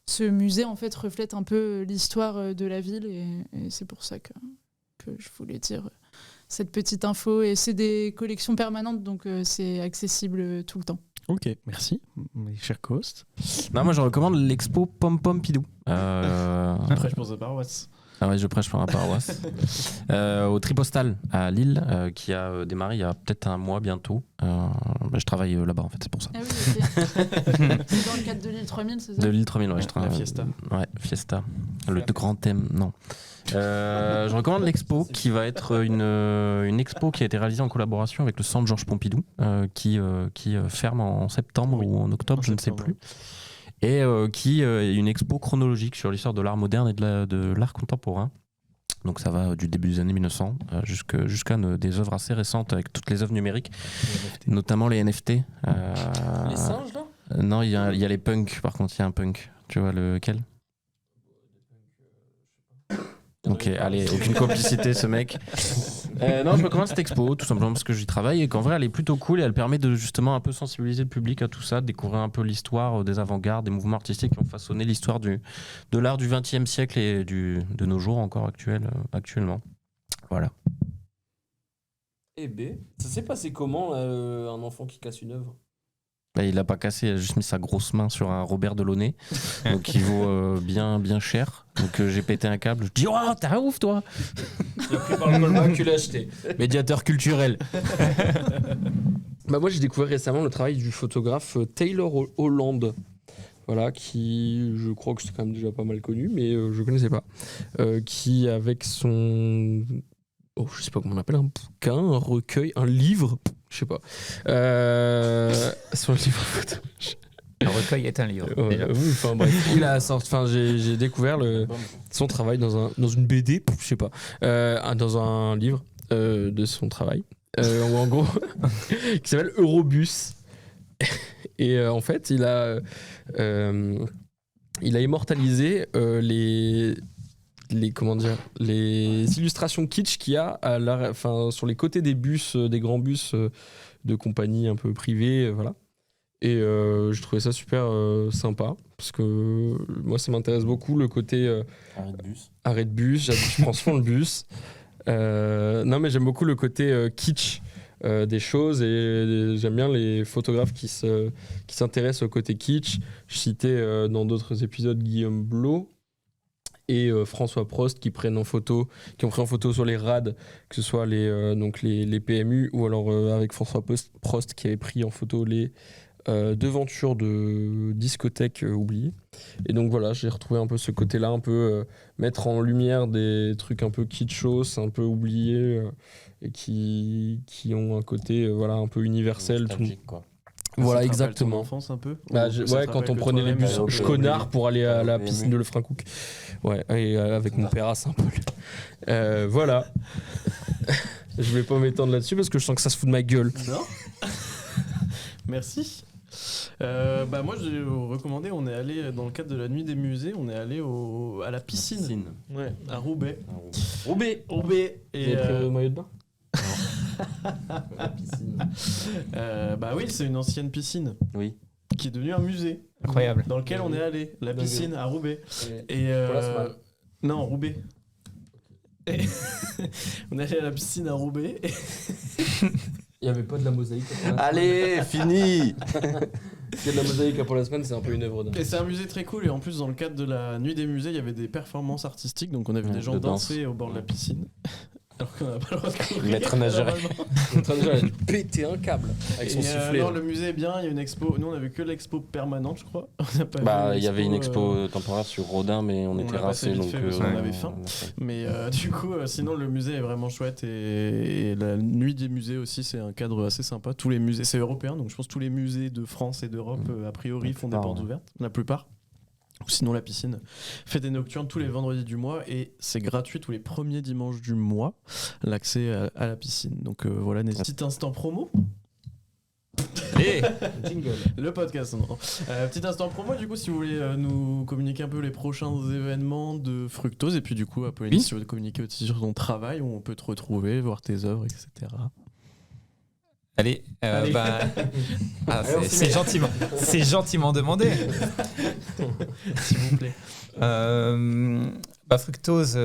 ce musée, en fait, reflète un peu l'histoire de la ville. Et c'est pour ça que je voulais dire cette petite info. Et c'est des collections permanentes, donc c'est accessible tout le temps. Ok, merci, mes chers co-hosts. Non, moi je recommande l'expo Pom Pom Pidou. Prêche pour sa paroisse. Ah ouais, je prêche pour ma paroisse. Au Tripostal à Lille, qui a démarré il y a peut-être un mois bientôt. Je travaille là-bas en fait, c'est pour ça. Ah oui, ok. C'est dans le cadre de l'île 3000, c'est ça ? De l'île 3000, ouais. Je travaille. La Fiesta. Ouais, Fiesta. Le grand thème, non. Je recommande l'expo qui va être une expo qui a été réalisée en collaboration avec le Centre Georges Pompidou, qui ferme en septembre ou en octobre, je ne sais plus. Et qui est une expo chronologique sur l'histoire de l'art moderne et de l'art contemporain. Donc ça va du début des années 1900 jusqu'à des œuvres assez récentes avec toutes les œuvres numériques, notamment les NFT. Les singes, là ? Non, il y a les punks, par contre, il y a un punk. Tu vois lequel ? Ok, allez, aucune complicité ce mec. Non, je recommande cette expo tout simplement parce que j'y travaille et qu'en vrai elle est plutôt cool et elle permet de justement un peu sensibiliser le public à tout ça, de découvrir un peu l'histoire des avant-gardes, des mouvements artistiques qui ont façonné l'histoire de l'art du XXe siècle et de nos jours encore actuellement. Voilà. Eh ben, ça s'est passé comment un enfant qui casse une œuvre ? Bah, il a pas cassé, il a juste mis sa grosse main sur un Robert Delaunay, donc il vaut bien cher. Donc j'ai pété un câble, je dis oh t'es un ouf toi. Tu l'as pris par le col, tu l'as acheté. Médiateur culturel. Bah moi j'ai découvert récemment le travail du photographe Taylor Holland. Voilà, qui, je crois que c'est quand même déjà pas mal connu, mais je connaissais pas. Qui avec son... Oh, je sais pas comment on appelle, un bouquin, un recueil, un livre, je sais pas. Son livre photo. Un recueil est un livre. Oui, enfin bref. Il a sorti, j'ai découvert son travail dans une BD, je sais pas, dans un livre de son travail, en gros, qui s'appelle Eurobus. Et en fait, il a immortalisé les illustrations kitsch qu'il y a sur les côtés des bus, des grands bus de compagnies un peu privées, voilà. Et je trouvais ça super sympa parce que moi ça m'intéresse beaucoup le côté arrêt de bus, je prends souvent le bus. Non mais j'aime beaucoup le côté kitsch des choses et j'aime bien les photographes qui s'intéressent au côté kitsch. Je citais dans d'autres épisodes Guillaume Blot et François Prost qui ont pris en photo sur les rades, que ce soit les PMU ou alors avec François Prost qui avait pris en photo les devantures de discothèques oubliées. Et donc voilà, j'ai retrouvé un peu ce côté-là, un peu mettre en lumière des trucs un peu kitschos, un peu oubliés et qui ont un côté un peu universel. Quoi. Voilà, exactement. Ton enfance un peu quand on prenait les bus Connard pour aller à la piscine de Lefrancouc. Ouais, et avec mon père à Saint-Paul. Voilà. Je vais pas m'étendre là-dessus parce que je sens que ça se fout de ma gueule. Non. Merci. Moi j'ai recommandé, on est allé dans le cadre de la nuit des musées, on est allé à la piscine. Ouais, à Roubaix. Roubaix. Et vous avez pris le maillot de bain? La piscine. Oui, c'est une ancienne piscine. Oui. qui est devenu un musée. Incroyable. Dans lequel on est allé, la Dingue. piscine à Roubaix. Et Et Polasman. non, Roubaix. Et on est allé à la piscine à Roubaix. Il n'y avait pas de la mosaïque. Allez, fini. Il y a de la mosaïque à Polasman, c'est un peu une œuvre d'art. Et c'est un musée très cool. Et en plus, dans le cadre de la nuit des musées, il y avait des performances artistiques. Donc on a vu des gens de danse. danser au bord de la piscine. Alors qu'on n'a pas le droit de courir. Maître nageur. normalement. Notre nageur, il a dû péter un câble avec son Et, sifflet. non, là. le musée est bien. Il y a une expo. Nous, on a vu que l'expo permanente, je crois. On n'a pas Bah, vu il y avait une expo temporaire sur Rodin, mais on on était l'a passé rincés, vite donc fait parce qu'on on- avait faim. on a fait. Mais du coup, sinon, le musée est vraiment chouette et la nuit des musées aussi, c'est un cadre assez sympa. Tous les musées, c'est européen, donc je pense que tous les musées de France et d'Europe, a priori, La font des plupart, portes ouais. ouvertes. La plupart. Ou sinon, la piscine fait des nocturnes tous les vendredis du mois et c'est gratuit tous les premiers dimanches du mois, l'accès à la piscine. Donc voilà, petit instant promo. Allez, jingle. Le podcast, non. Petit instant promo, du coup, si vous voulez nous communiquer un peu les prochains événements de Fructose, et puis du coup, Apolline, si tu veux communiquer aussi sur ton travail, où on peut te retrouver, voir tes œuvres, etc. Allez, Allez. bah, Allez, on s'y c'est met. gentiment demandé. S'il vous plaît. Fructose,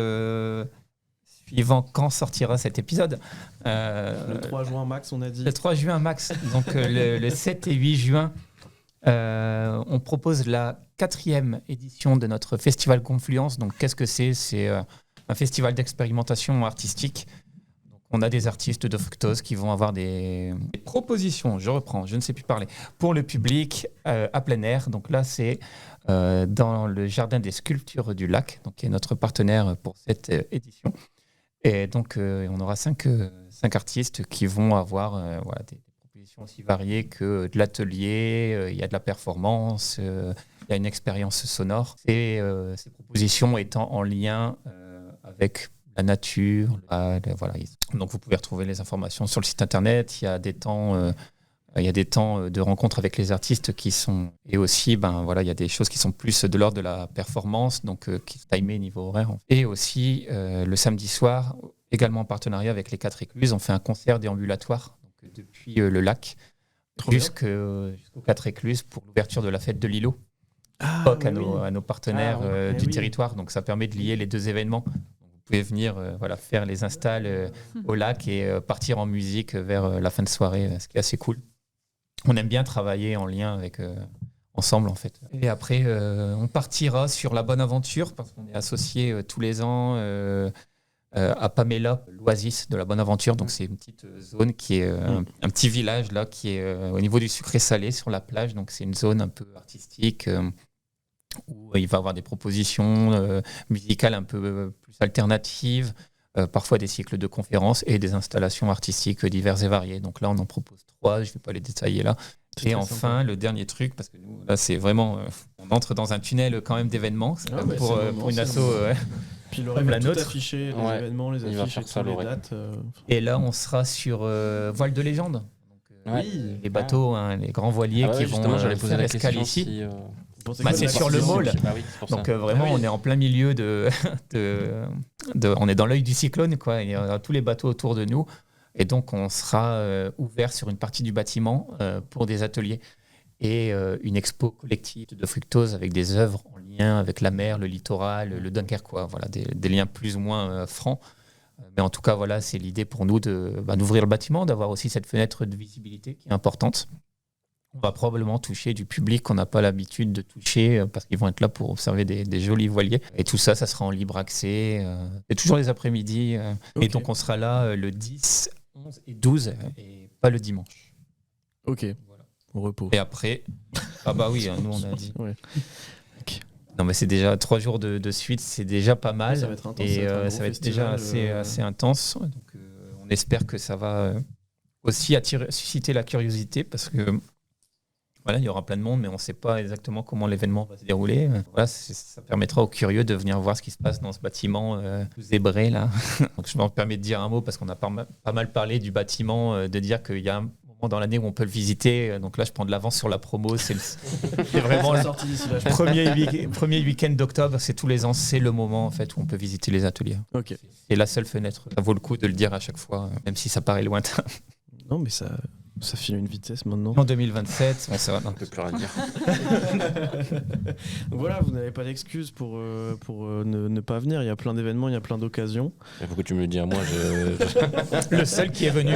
suivant quand sortira cet épisode. Le 3 juin max, on a dit. Le 3 juin max, donc le 7 et 8 juin, on propose la 4e édition de notre festival Confluence. Donc qu'est-ce que c'est ? C'est un festival d'expérimentation artistique. Donc, on a des artistes de Fructose qui vont avoir des propositions, je reprends, je ne sais plus parler, pour le public à plein air. Donc là, c'est dans le Jardin des Sculptures du Lac, donc, qui est notre partenaire pour cette édition. Et donc, on aura 5 artistes qui vont avoir voilà, des propositions aussi variées que de l'atelier, il y a de la performance, il y a une expérience sonore. Et ces propositions étant en lien avec la nature. Voilà. Donc, vous pouvez retrouver les informations sur le site internet. Il y a des temps... de rencontres avec les artistes qui sont... Et aussi, il y a des choses qui sont plus de l'ordre de la performance, donc qui sont timées niveau horaire. Et aussi, le samedi soir, également en partenariat avec les 4 Écluses, on fait un concert déambulatoire donc, depuis le lac jusqu'aux 4 Écluses pour l'ouverture de la fête de l'îlot. À nos partenaires du territoire. Donc ça permet de lier les 2 événements. Vous pouvez venir faire les installs au lac et partir en musique vers la fin de soirée, ce qui est assez cool. On aime bien travailler en lien avec ensemble en fait. Et après, on partira sur la bonne aventure parce qu'on est associé tous les ans à Pamela, l'oasis de la bonne aventure. Donc c'est une petite zone qui est un petit village là qui est au niveau du sucré-salé sur la plage. Donc c'est une zone un peu artistique où il va y avoir des propositions musicales un peu plus alternatives. Parfois des cycles de conférences et des installations artistiques diverses et variées. Donc là, on en propose 3, je ne vais pas les détailler là. Et enfin, le dernier truc, parce que nous, là, c'est vraiment... on entre dans un tunnel quand même d'événements pour une asso Puis comme la nôtre. Affiché, les événements, les affiches et toutes les dates. Et là, on sera sur Voile de légende. Donc, les bateaux, les grands voiliers qui vont faire l'escale ici. C'est sur le môle. Donc vraiment, on est en plein milieu on est dans l'œil du cyclone, quoi. Il y a tous les bateaux autour de nous. Et donc, on sera ouvert sur une partie du bâtiment pour des ateliers et une expo collective de Fructose avec des œuvres en lien avec la mer, le littoral, le Dunkerquois. Voilà, des liens plus ou moins francs. Mais en tout cas, voilà, c'est l'idée pour nous d'ouvrir le bâtiment, d'avoir aussi cette fenêtre de visibilité qui est importante. On va probablement toucher du public qu'on n'a pas l'habitude de toucher parce qu'ils vont être là pour observer des jolis voiliers. Et tout ça, ça sera en libre accès. C'est toujours les après-midi. Et donc, on sera là le 10, 11 et 12 et pas le dimanche. Ok, voilà. Au repos. Et après, nous on a dit. Ouais. Non, mais c'est déjà 3 jours de suite, c'est déjà pas mal. Ça va être intense. Et ça va être déjà assez intense. Donc, on espère que ça va aussi susciter la curiosité parce que voilà, il y aura plein de monde, mais on ne sait pas exactement comment l'événement va se dérouler. Voilà, ça permettra aux curieux de venir voir ce qui se passe dans ce bâtiment zébré là. Donc, je me permets de dire un mot parce qu'on a pas mal parlé du bâtiment, de dire qu'il y a un moment dans l'année où on peut le visiter. Donc là, je prends de l'avance sur la promo. C'est vraiment le premier week-end d'octobre. C'est tous les ans, c'est le moment en fait où on peut visiter les ateliers. Ok. C'est la seule fenêtre. Ça vaut le coup de le dire à chaque fois, même si ça paraît lointain. Non, mais ça Ça file à une vitesse maintenant. En 2027, on sait On peut plus rien dire. Donc voilà, vous n'avez pas d'excuses pour ne pas venir. Il y a plein d'événements, il y a plein d'occasions. Mais pourquoi tu me le dis à moi le seul qui est venu.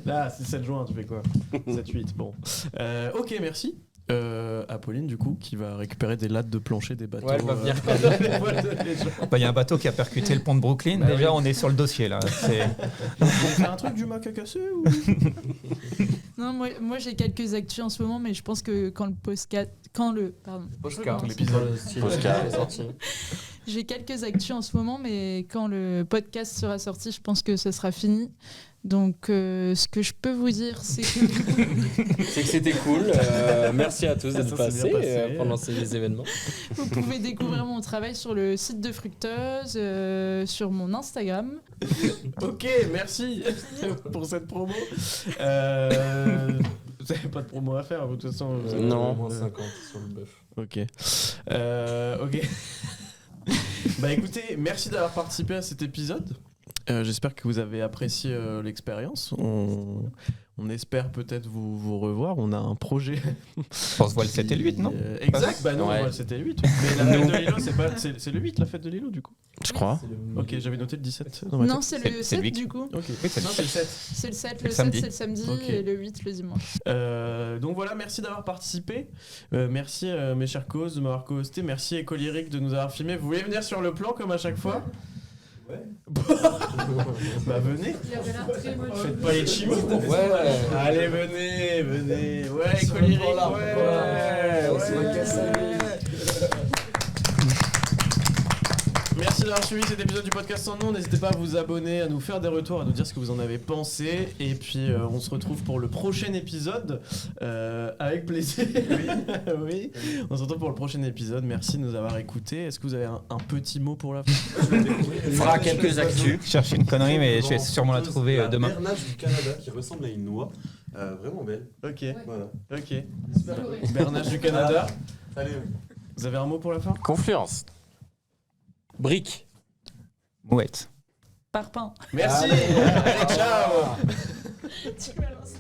Là, c'est 7 juin, tu fais quoi 7-8, bon. Ok, merci. Apolline, du coup, qui va récupérer des lattes de plancher des bateaux. Ouais, elle va venir. Il y a un bateau qui a percuté le pont de Brooklyn. Bah Déjà, oui. on est sur le dossier là. On fait un truc du Mac à casser ou... Non, moi j'ai quelques actus en ce moment, mais je pense que quand le Poscar, l'épisode. Poscar est sorti. J'ai quelques actus en ce moment, mais quand le podcast sera sorti, je pense que ça sera fini. Donc, ce que je peux vous dire, c'est que C'est que c'était cool. Merci à tous d'être Ça s'est bien passé. pendant ces événements. vous pouvez découvrir mon travail sur le site de Fructose, sur mon Instagram. Ok, merci pour cette promo. Vous n'avez pas de promo à faire, vous, de toute façon. vous avez- Non. Moins 50 sur le bœuf. Ok. Ok. Bah écoutez, merci d'avoir participé à cet épisode. J'espère que vous avez apprécié l'expérience. On espère peut-être vous revoir. On a un projet. On se voit le 7 et le 8, non Exact, bah non, Ouais. on voit le 7 et le 8. Mais la fête de Lilo, c'est le 8, la fête de Lilo, du coup. Je crois. Ok, j'avais noté le 17 dans ma Non, tête. c'est C'est le le 7 week. du coup. Ok, Oui, c'est non, le c'est le 7. C'est le 7, Le le 7 samedi. c'est le samedi Ok. et le 8 le dimanche. Donc voilà, merci d'avoir participé. Merci mes chers causes de m'avoir co-hosté. Merci Écoliric de nous avoir filmé. Vous voulez venir sur le plan comme à chaque fois? Ouais. Bah venez. Faites pas les chimos. Ouais. Allez, venez. Ouais, Écoliric. Merci d'avoir suivi cet épisode du podcast sans nom. N'hésitez pas à vous abonner, à nous faire des retours, à nous dire ce que vous en avez pensé. Et puis on se retrouve pour le prochain épisode avec plaisir. Oui. On se retrouve pour le prochain épisode. Merci de nous avoir écoutés. Est-ce que vous avez un petit mot pour la fin? On fera quelques actus. Je cherche une connerie, mais je vais sûrement la trouver demain. Bernache du Canada qui ressemble à une noix. Vraiment belle. Ok. Voilà. Ok. Bernache du Canada. Allez. Vous avez un mot pour la fin? Confluence. Brique. Mouette. Parpaing. Merci. Allez, ciao. Tu m'as lancé.